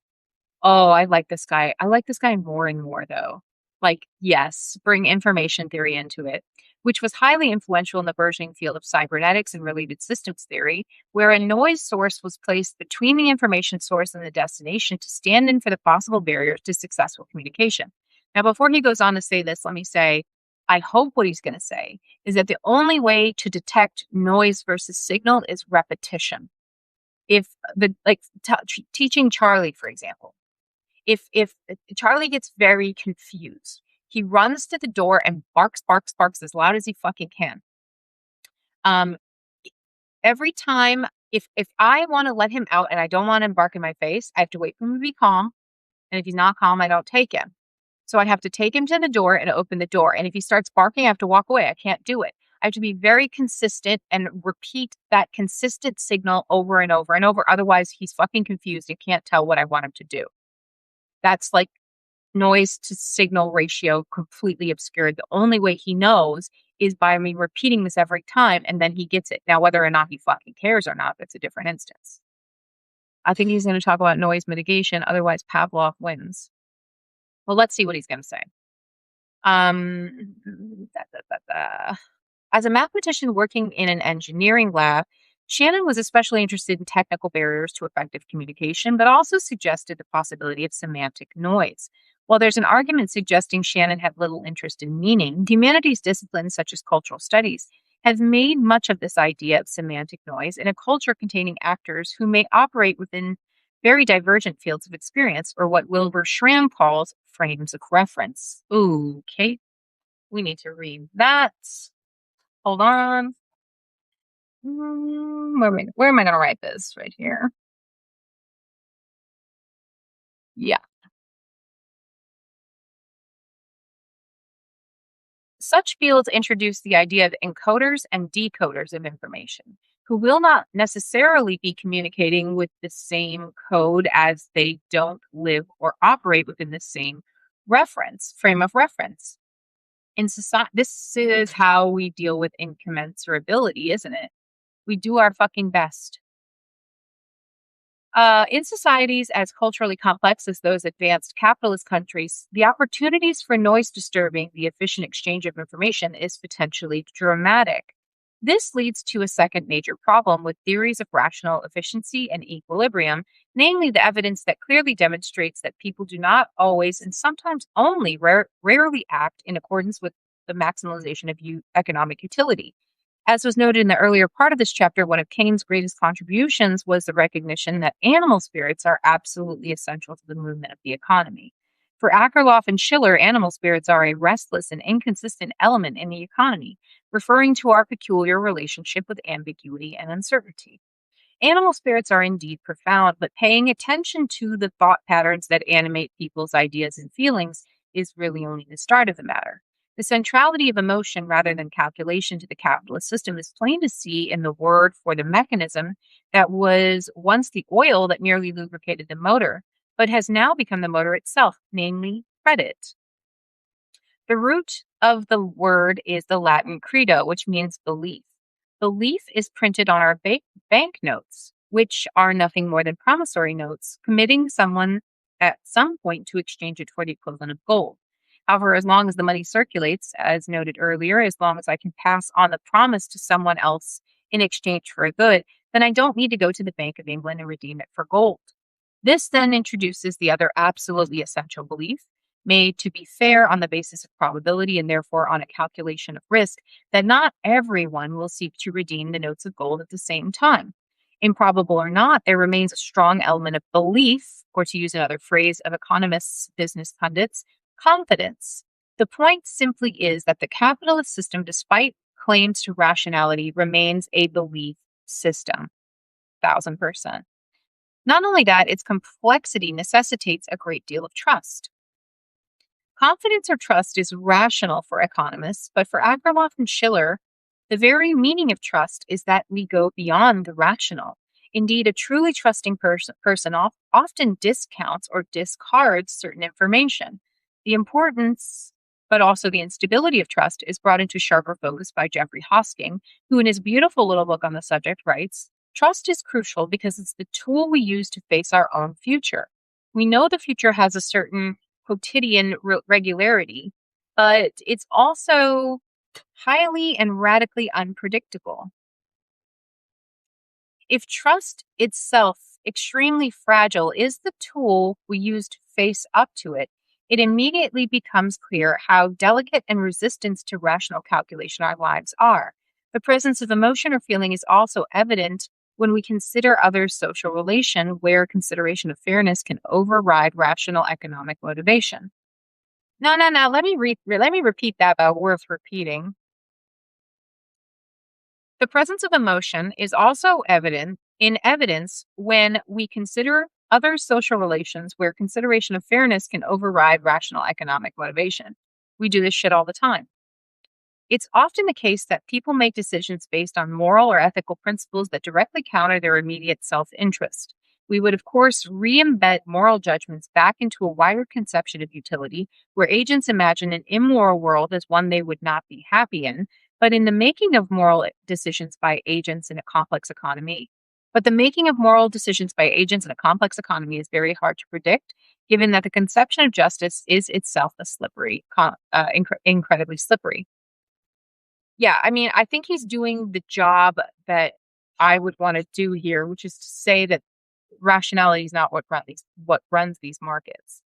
Oh, I like this guy. I like this guy more and more, though. Like, yes, bring information theory into it, which was highly influential in the burgeoning field of cybernetics and related systems theory, where a noise source was placed between the information source and the destination to stand in for the possible barriers to successful communication. Now, before he goes on to say this, let me say, I hope what he's going to say is that the only way to detect noise versus signal is repetition. If teaching Charlie, for example, if Charlie gets very confused, he runs to the door and barks as loud as he fucking can. Um, every time, if I want to let him out and I don't want him to bark in my face, I have to wait for him to be calm. And if he's not calm, I don't take him. So I have to take him to the door and open the door. And if he starts barking, I have to walk away. I can't do it. I have to be very consistent and repeat that consistent signal over and over and over. Otherwise, he's fucking confused and can't tell what I want him to do. That's like noise to signal ratio completely obscured. The only way he knows is by me repeating this every time, and then he gets it. Now, whether or not he fucking cares or not, that's a different instance. I think he's going to talk about noise mitigation. Otherwise, Pavlov wins. Well, let's see what he's going to say. As a mathematician working in an engineering lab, Shannon was especially interested in technical barriers to effective communication, but also suggested the possibility of semantic noise. While there's an argument suggesting Shannon had little interest in meaning, humanities disciplines such as cultural studies have made much of this idea of semantic noise in a culture containing actors who may operate within very divergent fields of experience, or what Wilbur Schramm calls frames of reference. Ooh, Kate, we need to read that. Hold on. Where am I going to write this? Right here. Yeah. Such fields introduce the idea of encoders and decoders of information, who will not necessarily be communicating with the same code as they don't live or operate within the same frame of reference. In society, this is how we deal with incommensurability, isn't it? We do our fucking best. In societies as culturally complex as those advanced capitalist countries, the opportunities for noise disturbing the efficient exchange of information is potentially dramatic. This leads to a second major problem with theories of rational efficiency and equilibrium, namely the evidence that clearly demonstrates that people do not always and sometimes only rarely act in accordance with the maximization of economic utility. As was noted in the earlier part of this chapter, one of Keynes' greatest contributions was the recognition that animal spirits are absolutely essential to the movement of the economy. For Akerlof and Schiller, animal spirits are a restless and inconsistent element in the economy, referring to our peculiar relationship with ambiguity and uncertainty. Animal spirits are indeed profound, but paying attention to the thought patterns that animate people's ideas and feelings is really only the start of the matter. The centrality of emotion rather than calculation to the capitalist system is plain to see in the word for the mechanism that was once the oil that merely lubricated the motor, but has now become the motor itself, namely credit. The root of the word is the Latin credo, which means belief. Belief is printed on our banknotes, which are nothing more than promissory notes, committing someone at some point to exchange it for the equivalent of gold. However, as long as the money circulates, as noted earlier, as long as I can pass on the promise to someone else in exchange for a good, then I don't need to go to the Bank of England and redeem it for gold. This then introduces the other absolutely essential belief, made to be fair on the basis of probability and therefore on a calculation of risk, that not everyone will seek to redeem the notes of gold at the same time. Improbable or not, there remains a strong element of belief, or to use another phrase of economists, business pundits, confidence. The point simply is that the capitalist system, despite claims to rationality, remains a belief system. 1000%. Not only that, its complexity necessitates a great deal of trust. Confidence or trust is rational for economists, but for Akerlof and Schiller, the very meaning of trust is that we go beyond the rational. Indeed, a truly trusting person often discounts or discards certain information. The importance, but also the instability of trust, is brought into sharper focus by Jeffrey Hosking, who in his beautiful little book on the subject writes, "Trust is crucial because it's the tool we use to face our own future. We know the future has a certain quotidian regularity, but it's also highly and radically unpredictable. If trust itself, extremely fragile, is the tool we use to face up to it, it immediately becomes clear how delicate and resistant to rational calculation our lives are. The presence of emotion or feeling is also evident when we consider others' social relation, where consideration of fairness can override rational economic motivation." No. Let me repeat that, but worth repeating. The presence of emotion is also evidence when we consider other social relations where consideration of fairness can override rational economic motivation. We do this shit all the time. It's often the case that people make decisions based on moral or ethical principles that directly counter their immediate self-interest. We would, of course, re-embed moral judgments back into a wider conception of utility, where agents imagine an immoral world as one they would not be happy in, but in the making of moral decisions by agents in a complex economy. But the making of moral decisions by agents in a complex economy is very hard to predict, given that the conception of justice is itself a incredibly slippery. Yeah, I mean, I think he's doing the job that I would want to do here, which is to say that rationality is not what runs these markets.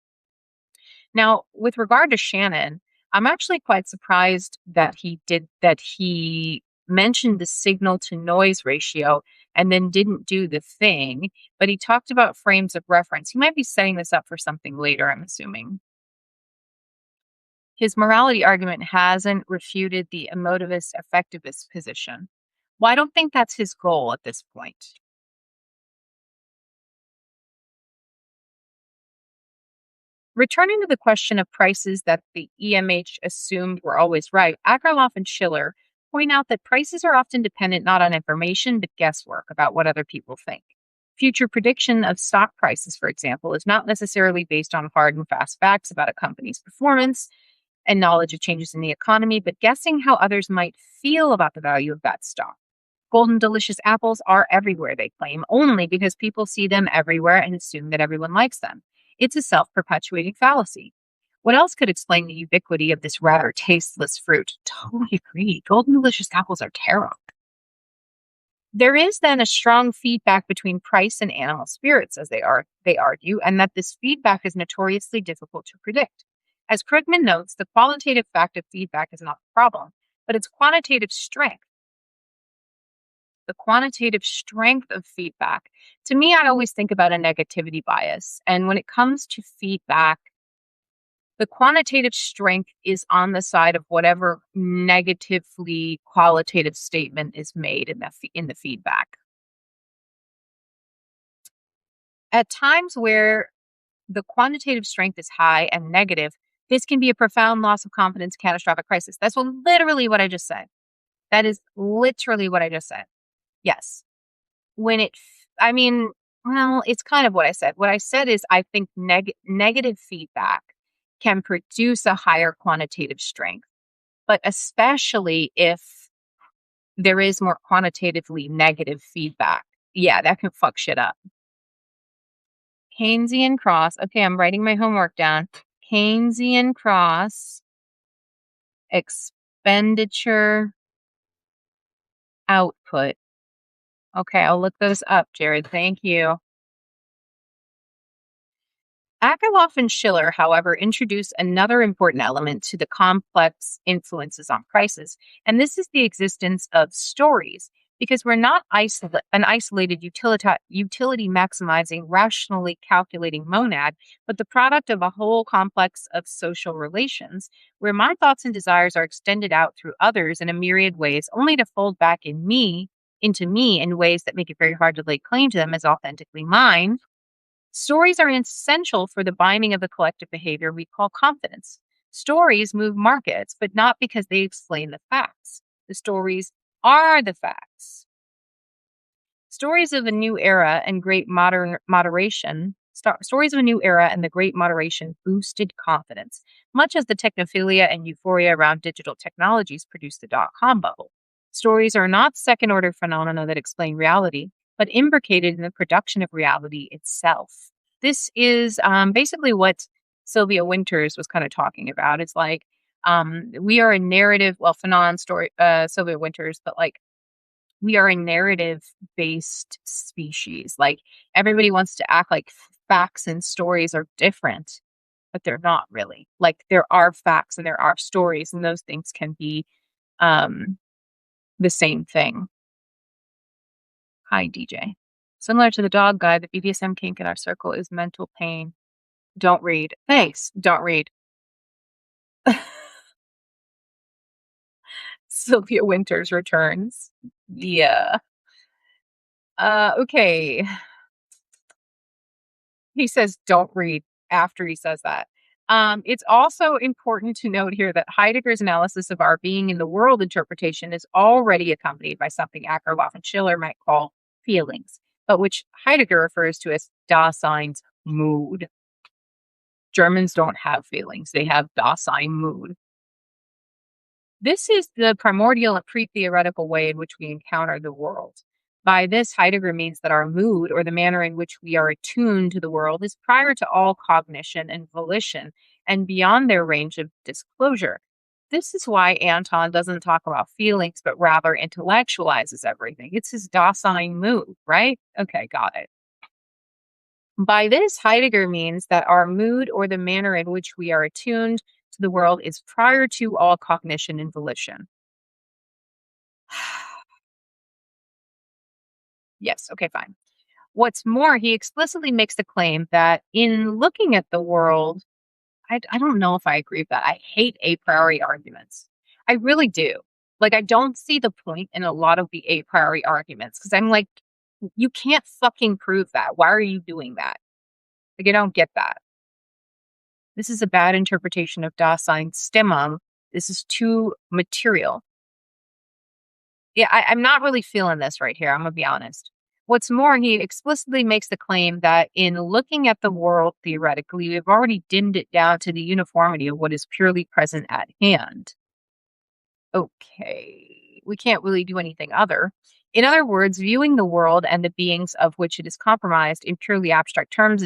Now, with regard to Shannon, I'm actually quite surprised that he mentioned the signal to noise ratio and then didn't do the thing, but he talked about frames of reference. He might be setting this up for something later, I'm assuming. His morality argument hasn't refuted the emotivist effectivist position. Well, I don't think that's his goal at this point. Returning to the question of prices that the EMH assumed were always right, Akerlof and Schiller point out that prices are often dependent not on information but guesswork about what other people think. Future prediction of stock prices, for example, is not necessarily based on hard and fast facts about a company's performance and knowledge of changes in the economy, but guessing how others might feel about the value of that stock. Golden delicious apples are everywhere, they claim, only because people see them everywhere and assume that everyone likes them. It's a self-perpetuating fallacy. What else could explain the ubiquity of this rather tasteless fruit? Totally agree. Golden delicious apples are terrible. There is then a strong feedback between price and animal spirits, as they argue, and that this feedback is notoriously difficult to predict. As Krugman notes, the qualitative fact of feedback is not the problem, but its quantitative strength. The quantitative strength of feedback. To me, I always think about a negativity bias. And when it comes to feedback, the quantitative strength is on the side of whatever negatively qualitative statement is made in the feedback. At times where the quantitative strength is high and negative, this can be a profound loss of confidence, catastrophic crisis. That's literally what I just said. That is literally what I just said. Yes. Well, it's kind of what I said. What I said is I think negative feedback can produce a higher quantitative strength, but especially if there is more quantitatively negative feedback. Yeah, that can fuck shit up. Keynesian cross. Okay, I'm writing my homework down. Keynesian cross expenditure output. Okay, I'll look those up, Jared. Thank you. Akerlof and Schiller, however, introduce another important element to the complex influences on prices, and this is the existence of stories, because we're not an isolated utility maximizing, rationally calculating monad, but the product of a whole complex of social relations, where my thoughts and desires are extended out through others in a myriad ways, only to fold back into me in ways that make it very hard to lay claim to them as authentically mine. Stories are essential for the binding of the collective behavior we call confidence. Stories move markets, but not because they explain the facts. The stories are the facts. Stories of a new era and Stories of a new era and the great moderation boosted confidence, much as the technophilia and euphoria around digital technologies produced the dot-com bubble. Stories are not second-order phenomena that explain reality, but imbricated in the production of reality itself. This is basically what Sylvia Winters was kind of talking about. It's like we are a narrative, Fanon story, Sylvia Winters, but like we are a narrative-based species. Like everybody wants to act like facts and stories are different, but they're not really. Like there are facts and there are stories, and those things can be the same thing. Hi, DJ. Similar to the dog guy, the BDSM kink in our circle is mental pain. Don't read. Thanks. Don't read. Sylvia Winters returns. Yeah. Okay. He says don't read after he says that. It's also important to note here that Heidegger's analysis of our being in the world interpretation is already accompanied by something Akerlof and Schiller might call feelings, but which Heidegger refers to as Dasein's mood. Germans don't have feelings. They have Dasein mood. This is the primordial and pre-theoretical way in which we encounter the world. By this, Heidegger means that our mood, or the manner in which we are attuned to the world, is prior to all cognition and volition and beyond their range of disclosure. This is why Anton doesn't talk about feelings, but rather intellectualizes everything. It's his docile mood, right? Okay, got it. By this, Heidegger means that our mood or the manner in which we are attuned to the world is prior to all cognition and volition. Yes, okay, fine. What's more, he explicitly makes the claim that in looking at the world, I don't know if I agree with that. I hate a priori arguments. I really do. Like, I don't see the point in a lot of the a priori arguments because I'm like, you can't fucking prove that. Why are you doing that? Like, I don't get that. This is a bad interpretation of Dasein Stimmung. This is too material. Yeah, I'm not really feeling this right here. I'm going to be honest. What's more, he explicitly makes the claim that in looking at the world theoretically, we've already dimmed it down to the uniformity of what is purely present at hand. Okay, we can't really do anything other. In other words, viewing the world and the beings of which it is compromised in purely abstract terms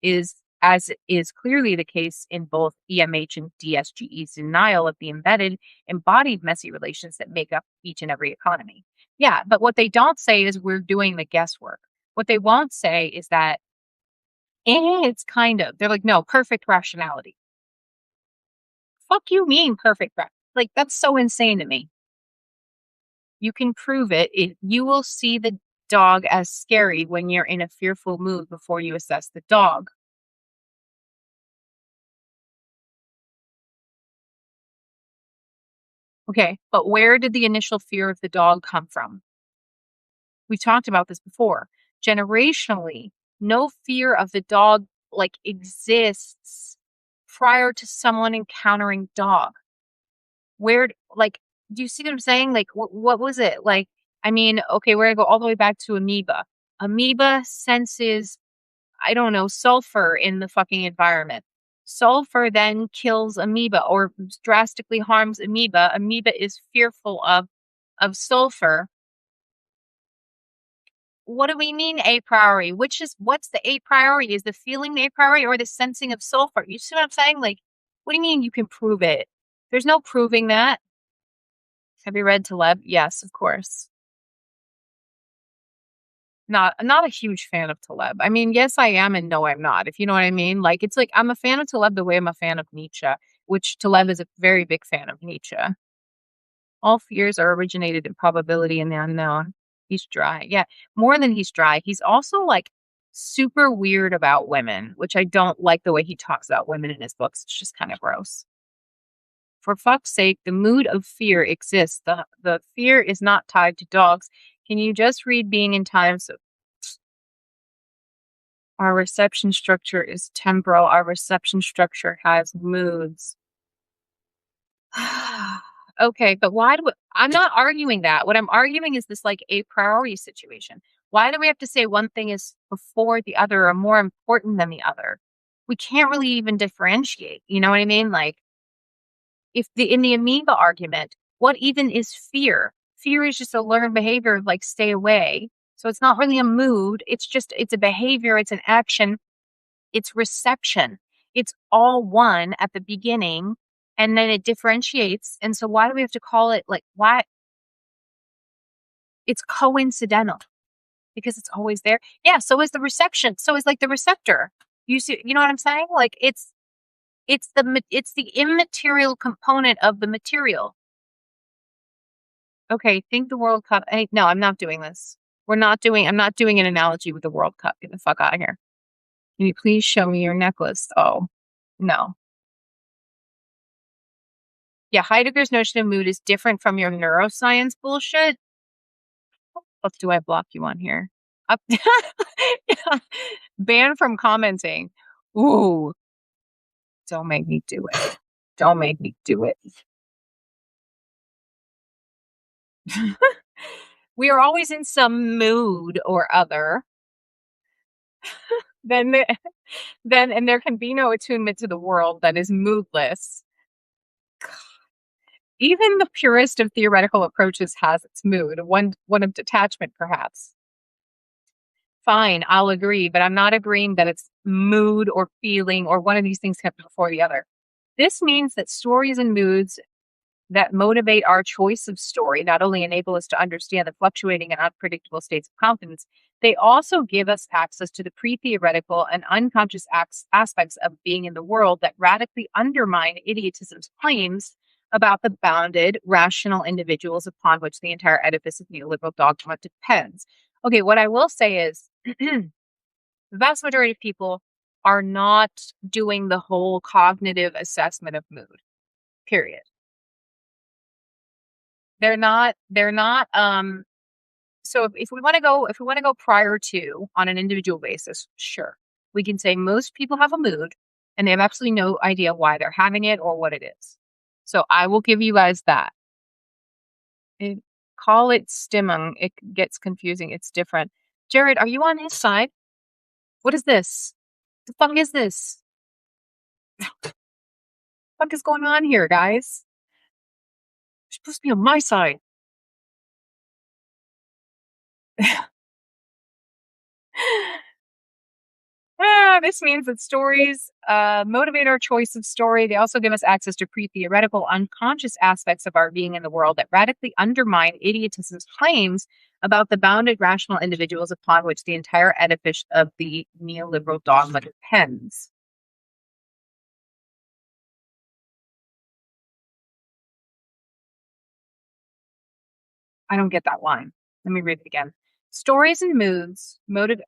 is as is clearly the case in both EMH and DSGE's denial of the embedded, embodied messy relations that make up each and every economy. Yeah, but what they don't say is we're doing the guesswork. What they won't say is that it's kind of, they're like, no, perfect rationality. Fuck you mean perfect like, that's so insane to me. You can prove it. You will see the dog as scary when you're in a fearful mood before you assess the dog. Okay, but where did the initial fear of the dog come from? We talked about this before. Generationally, no fear of the dog like exists prior to someone encountering dog. Where like do you see what I'm saying? Like what was it? Like I mean, okay, we're gonna go all the way back to amoeba. Amoeba senses, I don't know, sulfur in the fucking environment. Sulfur then kills amoeba or drastically harms amoeba. Amoeba is fearful of sulfur. What do we mean a priori? What's the a priori? Is the feeling the a priori or the sensing of sulfur? You see what I'm saying? Like, what do you mean you can prove it? There's no proving that. Have you read Taleb? Yes, of course. Not a huge fan of Taleb. I mean, yes, I am, and no, I'm not. If you know what I mean. Like, it's like I'm a fan of Taleb the way I'm a fan of Nietzsche, which Taleb is a very big fan of Nietzsche. All fears are originated in probability and the unknown. He's dry. Yeah, more than he's dry. He's also like super weird about women, which I don't like the way he talks about women in his books. It's just kind of gross. For fuck's sake, the mood of fear exists. The fear is not tied to dogs. Can you just read being in times of our reception structure is temporal. Our reception structure has moods. Okay, but why do I'm not arguing that. What I'm arguing is this like a priori situation. Why do we have to say one thing is before the other or more important than the other? We can't really even differentiate. You know what I mean? Like if the in the amoeba argument, what even is fear? Fear is just a learned behavior of like stay away. So it's not really a mood. It's a behavior, it's an action, it's reception. It's all one at the beginning and then it differentiates. And so why do we have to call it like why it's coincidental because it's always there. Yeah, so is the reception. So is like the receptor. You know what I'm saying? Like it's the immaterial component of the material. Okay, think the World Cup. No, I'm not doing this. I'm not doing an analogy with the World Cup. Get the fuck out of here. Can you please show me your necklace? Oh, no. Yeah, Heidegger's notion of mood is different from your neuroscience bullshit. What do I block you on here? Up yeah. Banned from commenting. Ooh, don't make me do it. Don't make me do it. We are always in some mood or other. Then, and there can be no attunement to the world that is moodless. Even the purest of theoretical approaches has its mood, one of detachment, perhaps. Fine, I'll agree, but I'm not agreeing that it's mood or feeling or one of these things comes before the other. This means that stories and moods that motivate our choice of story not only enable us to understand the fluctuating and unpredictable states of confidence, they also give us access to the pre theoretical and unconscious aspects of being in the world that radically undermine idiotism's claims about the bounded, rational individuals upon which the entire edifice of neoliberal dogma depends. Okay, what I will say is the vast majority of people are not doing the whole cognitive assessment of mood, period. They're not. So if we want to go prior to on an individual basis, sure. We can say most people have a mood and they have absolutely no idea why they're having it or what it is. So I will give you guys that. And call it stimmung. It gets confusing. It's different. Jared, are you on his side? What is this? The fuck is this? Fuck is going on here, guys? You're supposed to be on my side. This means that stories motivate our choice of story. They also give us access to pre theoretical, unconscious aspects of our being in the world that radically undermine idiotism's claims about the bounded rational individuals upon which the entire edifice of the neoliberal dogma depends. I don't get that line. Let me read it again. Stories and moods motive.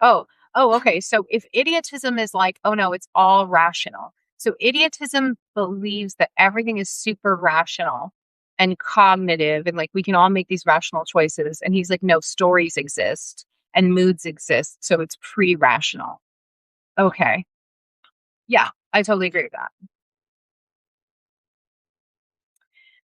Okay. So if idiotism is like, oh no, it's all rational. So idiotism believes that everything is super rational and cognitive, and like we can all make these rational choices. And he's like, no, stories exist and moods exist. So it's pre rational. Okay. Yeah, I totally agree with that.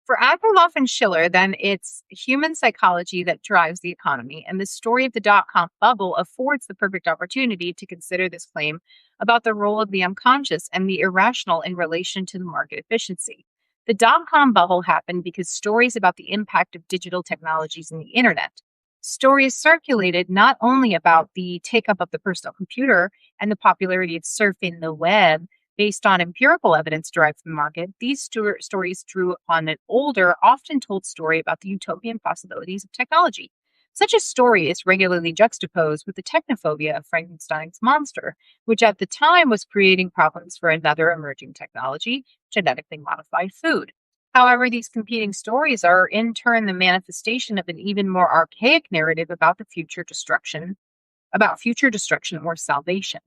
For Akerlof and Schiller, then it's human psychology that drives the economy, and the story of the dot-com bubble affords the perfect opportunity to consider this claim about the role of the unconscious and the irrational in relation to the market efficiency. The dot-com bubble happened because stories about the impact of digital technologies and the internet. Stories circulated not only about the take up of the personal computer and the popularity of surfing the web, based on empirical evidence derived from the market, these stories drew upon an older, often told story about the utopian possibilities of technology. Such a story is regularly juxtaposed with the technophobia of Frankenstein's monster, which at the time was creating problems for another emerging technology, genetically modified food. However, these competing stories are in turn the manifestation of an even more archaic narrative about future destruction or salvation.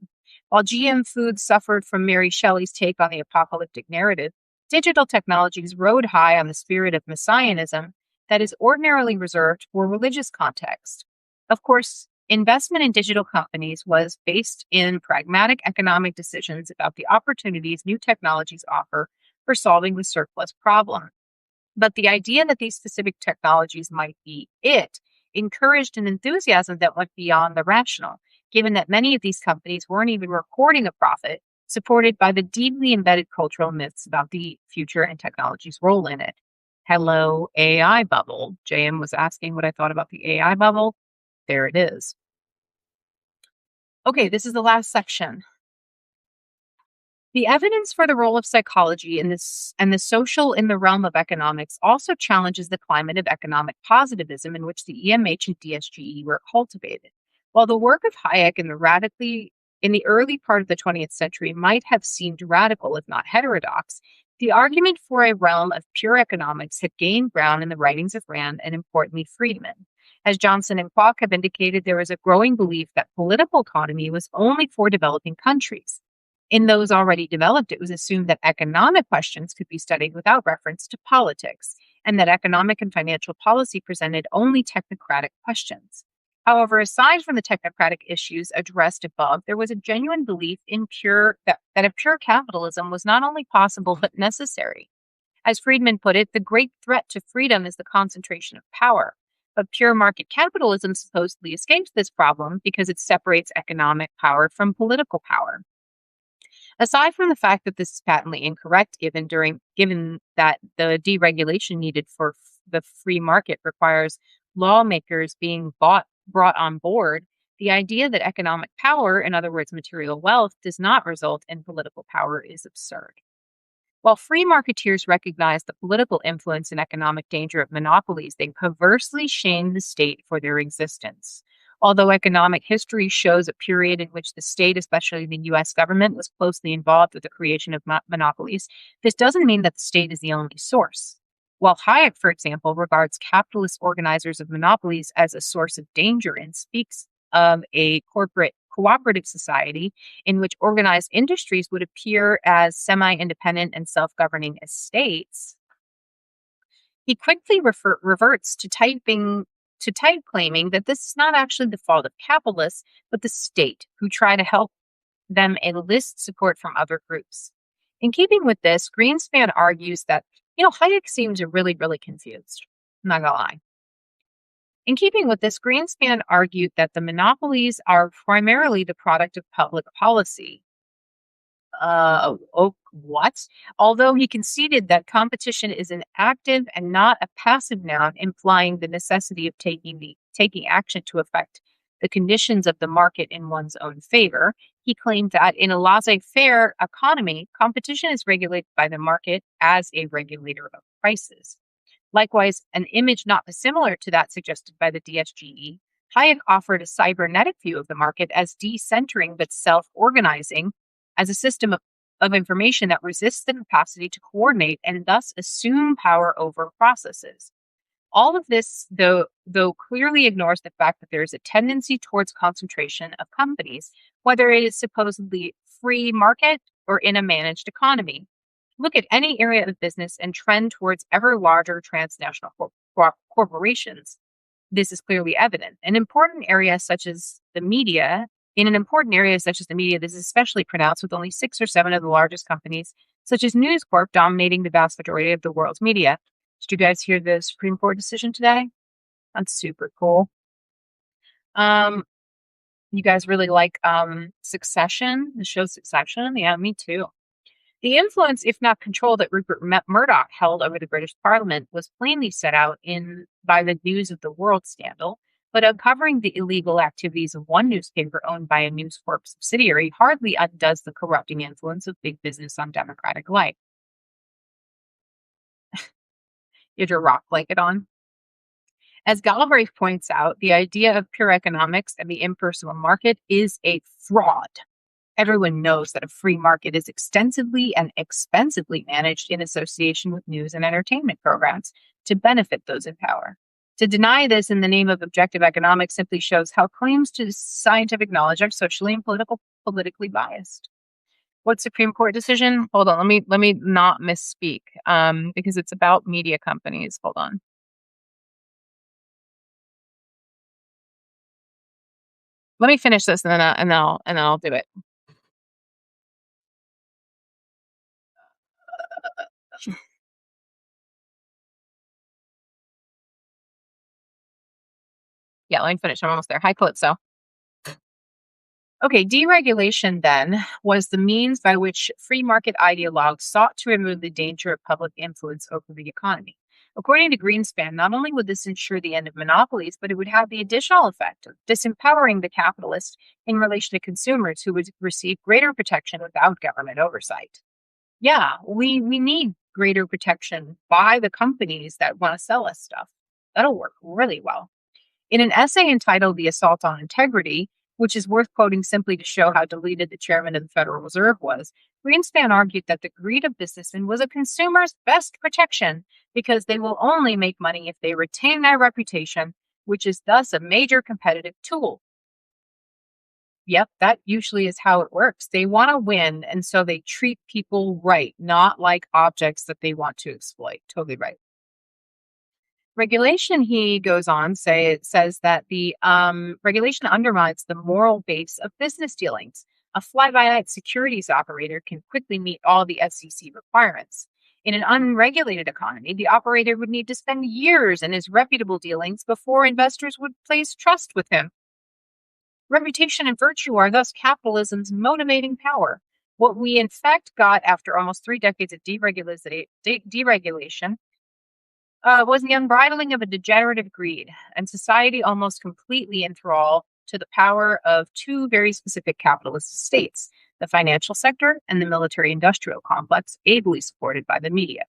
While GM Foods suffered from Mary Shelley's take on the apocalyptic narrative, digital technologies rode high on the spirit of messianism that is ordinarily reserved for religious context. Of course, investment in digital companies was based in pragmatic economic decisions about the opportunities new technologies offer for solving the surplus problem. But the idea that these specific technologies might be it encouraged an enthusiasm that went beyond the rational, given that many of these companies weren't even recording a profit, supported by the deeply embedded cultural myths about the future and technology's role in it. Hello, AI bubble. JM was asking what I thought about the AI bubble. There it is. Okay, this is the last section. The evidence for the role of psychology in this and the social in the realm of economics also challenges the climate of economic positivism in which the EMH and DSGE were cultivated. While the work of Hayek in the early part of the 20th century might have seemed radical, if not heterodox, the argument for a realm of pure economics had gained ground in the writings of Rand and importantly Friedman. As Johnson and Kwok have indicated, there was a growing belief that political economy was only for developing countries. In those already developed, it was assumed that economic questions could be studied without reference to politics, and that economic and financial policy presented only technocratic questions. However, aside from the technocratic issues addressed above, there was a genuine belief in that a pure capitalism was not only possible but necessary. As Friedman put it, the great threat to freedom is the concentration of power. But pure market capitalism supposedly escapes this problem because it separates economic power from political power. Aside from the fact that this is patently incorrect, given that the deregulation needed for the free market requires lawmakers being brought on board, the idea that economic power, in other words, material wealth, does not result in political power is absurd. While free marketeers recognize the political influence and economic danger of monopolies, they perversely shame the state for their existence. Although economic history shows a period in which the state, especially the US government, was closely involved with the creation of monopolies, this doesn't mean that the state is the only source. While Hayek, for example, regards capitalist organizers of monopolies as a source of danger and speaks of a corporate cooperative society in which organized industries would appear as semi independent and self governing estates, he quickly reverts to type claiming that this is not actually the fault of capitalists, but the state, who try to help them enlist support from other groups. In keeping with this, Greenspan argues that, Hayek seems really, really confused. I'm not gonna lie. In keeping with this, Greenspan argued that the monopolies are primarily the product of public policy. What? Although he conceded that competition is an active and not a passive noun, implying the necessity of taking action to affect the conditions of the market in one's own favor, he claimed that in a laissez-faire economy, competition is regulated by the market as a regulator of prices. Likewise, an image not dissimilar to that suggested by the DSGE, Hayek offered a cybernetic view of the market as decentering but self-organizing, as a system of information that resists the capacity to coordinate and thus assume power over processes. All of this, though clearly ignores the fact that there is a tendency towards concentration of companies, whether it is supposedly free market or in a managed economy. Look at any area of business and trend towards ever larger transnational corporations. This is clearly evident. In an important area such as the media, this is especially pronounced, with only 6 or 7 of the largest companies, such as News Corp, dominating the vast majority of the world's media. Did you guys hear the Supreme Court decision today? That's super cool. You guys really like Succession, the show Succession? Yeah, me too. The influence, if not control, that Rupert Murdoch held over the British Parliament was plainly set out by the News of the World scandal, but uncovering the illegal activities of one newspaper owned by a News Corp subsidiary hardly undoes the corrupting influence of big business on democratic life. You had your rock blanket on? As Galbraith points out, the idea of pure economics and the impersonal market is a fraud. Everyone knows that a free market is extensively and expensively managed in association with news and entertainment programs to benefit those in power. To deny this in the name of objective economics simply shows how claims to scientific knowledge are socially and politically biased. What Supreme Court decision? Hold on, let me not misspeak, because it's about media companies. Hold on. Let me finish this and then I'll do it. Yeah, let me finish. I'm almost there. Hi, Calypso. Okay, deregulation then was the means by which free market ideologues sought to remove the danger of public influence over the economy. According to Greenspan, not only would this ensure the end of monopolies, but it would have the additional effect of disempowering the capitalist in relation to consumers who would receive greater protection without government oversight. Yeah, we need greater protection by the companies that want to sell us stuff. That'll work really well. In an essay entitled The Assault on Integrity, which is worth quoting simply to show how deluded the chairman of the Federal Reserve was, Greenspan argued that the greed of businessmen was a consumer's best protection because they will only make money if they retain their reputation, which is thus a major competitive tool. Yep, that usually is how it works. They want to win, and so they treat people right, not like objects that they want to exploit. Totally right. Regulation, he goes on, says that the regulation undermines the moral base of business dealings. A fly-by-night securities operator can quickly meet all the SEC requirements. In an unregulated economy, the operator would need to spend years in his reputable dealings before investors would place trust with him. Reputation and virtue are thus capitalism's motivating power. What we in fact got after almost 3 decades of deregulation was the unbridling of a degenerative greed, and society almost completely enthralled to the power of 2 very specific capitalist states, the financial sector, and the military industrial complex, ably supported by the media.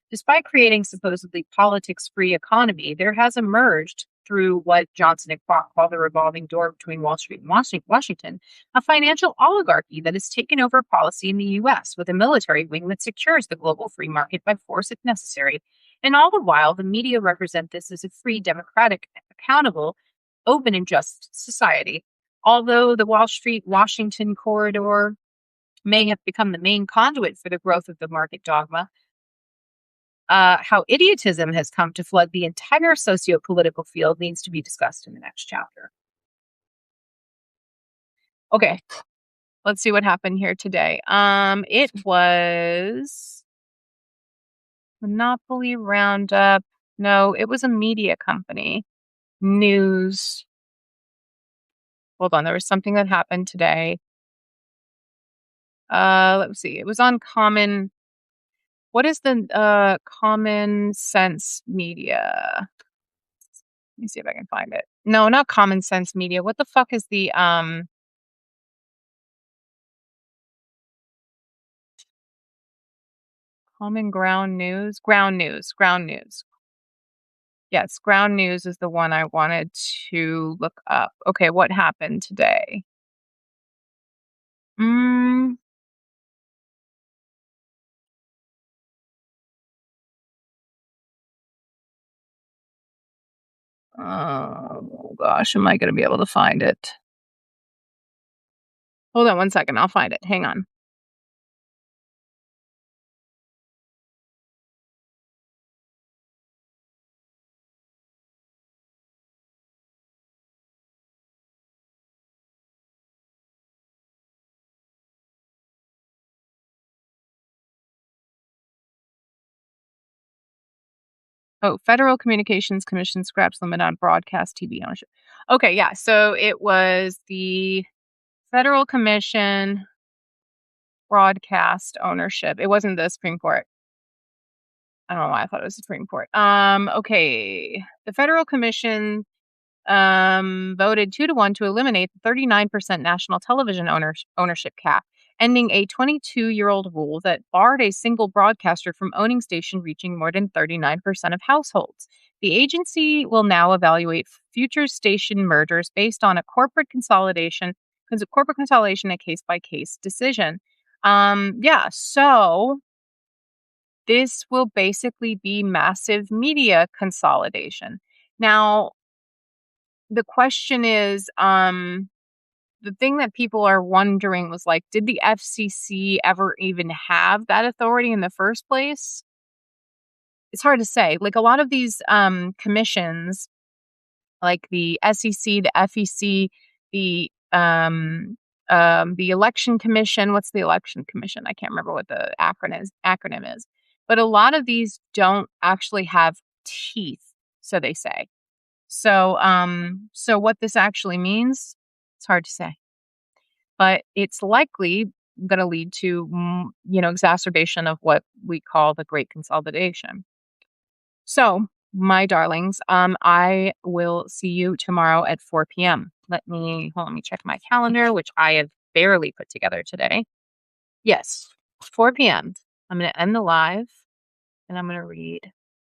Despite creating supposedly politics free economy, there has emerged through what Johnson and Kwok call the revolving door between Wall Street and Washington, a financial oligarchy that has taken over policy in the U.S. with a military wing that secures the global free market by force if necessary. And all the while, the media represent this as a free, democratic, accountable, open, and just society. Although the Wall Street Washington corridor may have become the main conduit for the growth of the market dogma, how idiotism has come to flood the entire socio-political field needs to be discussed in the next chapter. Okay, let's see what happened here today. It was Monopoly Roundup. No, it was a media company. News. Hold on, there was something that happened today. Let's see. It was on Common. What is the Common Sense Media? Let me see if I can find it. No, not Common Sense Media. What the fuck is the Common Ground News? Ground News. Yes, Ground News is the one I wanted to look up. Okay, what happened today? Mm, oh gosh, am I going to be able to find it? Hold on one second. I'll find it. Hang on. Oh, Federal Communications Commission scraps limit on broadcast TV ownership. Okay, yeah. So it was the Federal Commission broadcast ownership. It wasn't the Supreme Court. I don't know why I thought it was the Supreme Court. Okay. The Federal Commission voted 2-1 to eliminate the 39% national television ownership cap, ending a 22-year-old rule that barred a single broadcaster from owning station reaching more than 39% of households. The agency will now evaluate future station mergers based on a corporate consolidation, a case-by-case decision. So this will basically be massive media consolidation. Now, the question is, the thing that people are wondering was like, did the FCC ever even have that authority in the first place? It's hard to say. Like a lot of these commissions, like the SEC, the FEC, the election commission. What's the election commission? I can't remember what the acronym is. But a lot of these don't actually have teeth, so they say. So what this actually means, it's hard to say. But it's likely going to lead to, exacerbation of what we call the Great Consolidation. So, my darlings, I will see you tomorrow at 4 p.m. Let me check my calendar, which I have barely put together today. Yes, 4 p.m. I'm going to end the live and I'm going to read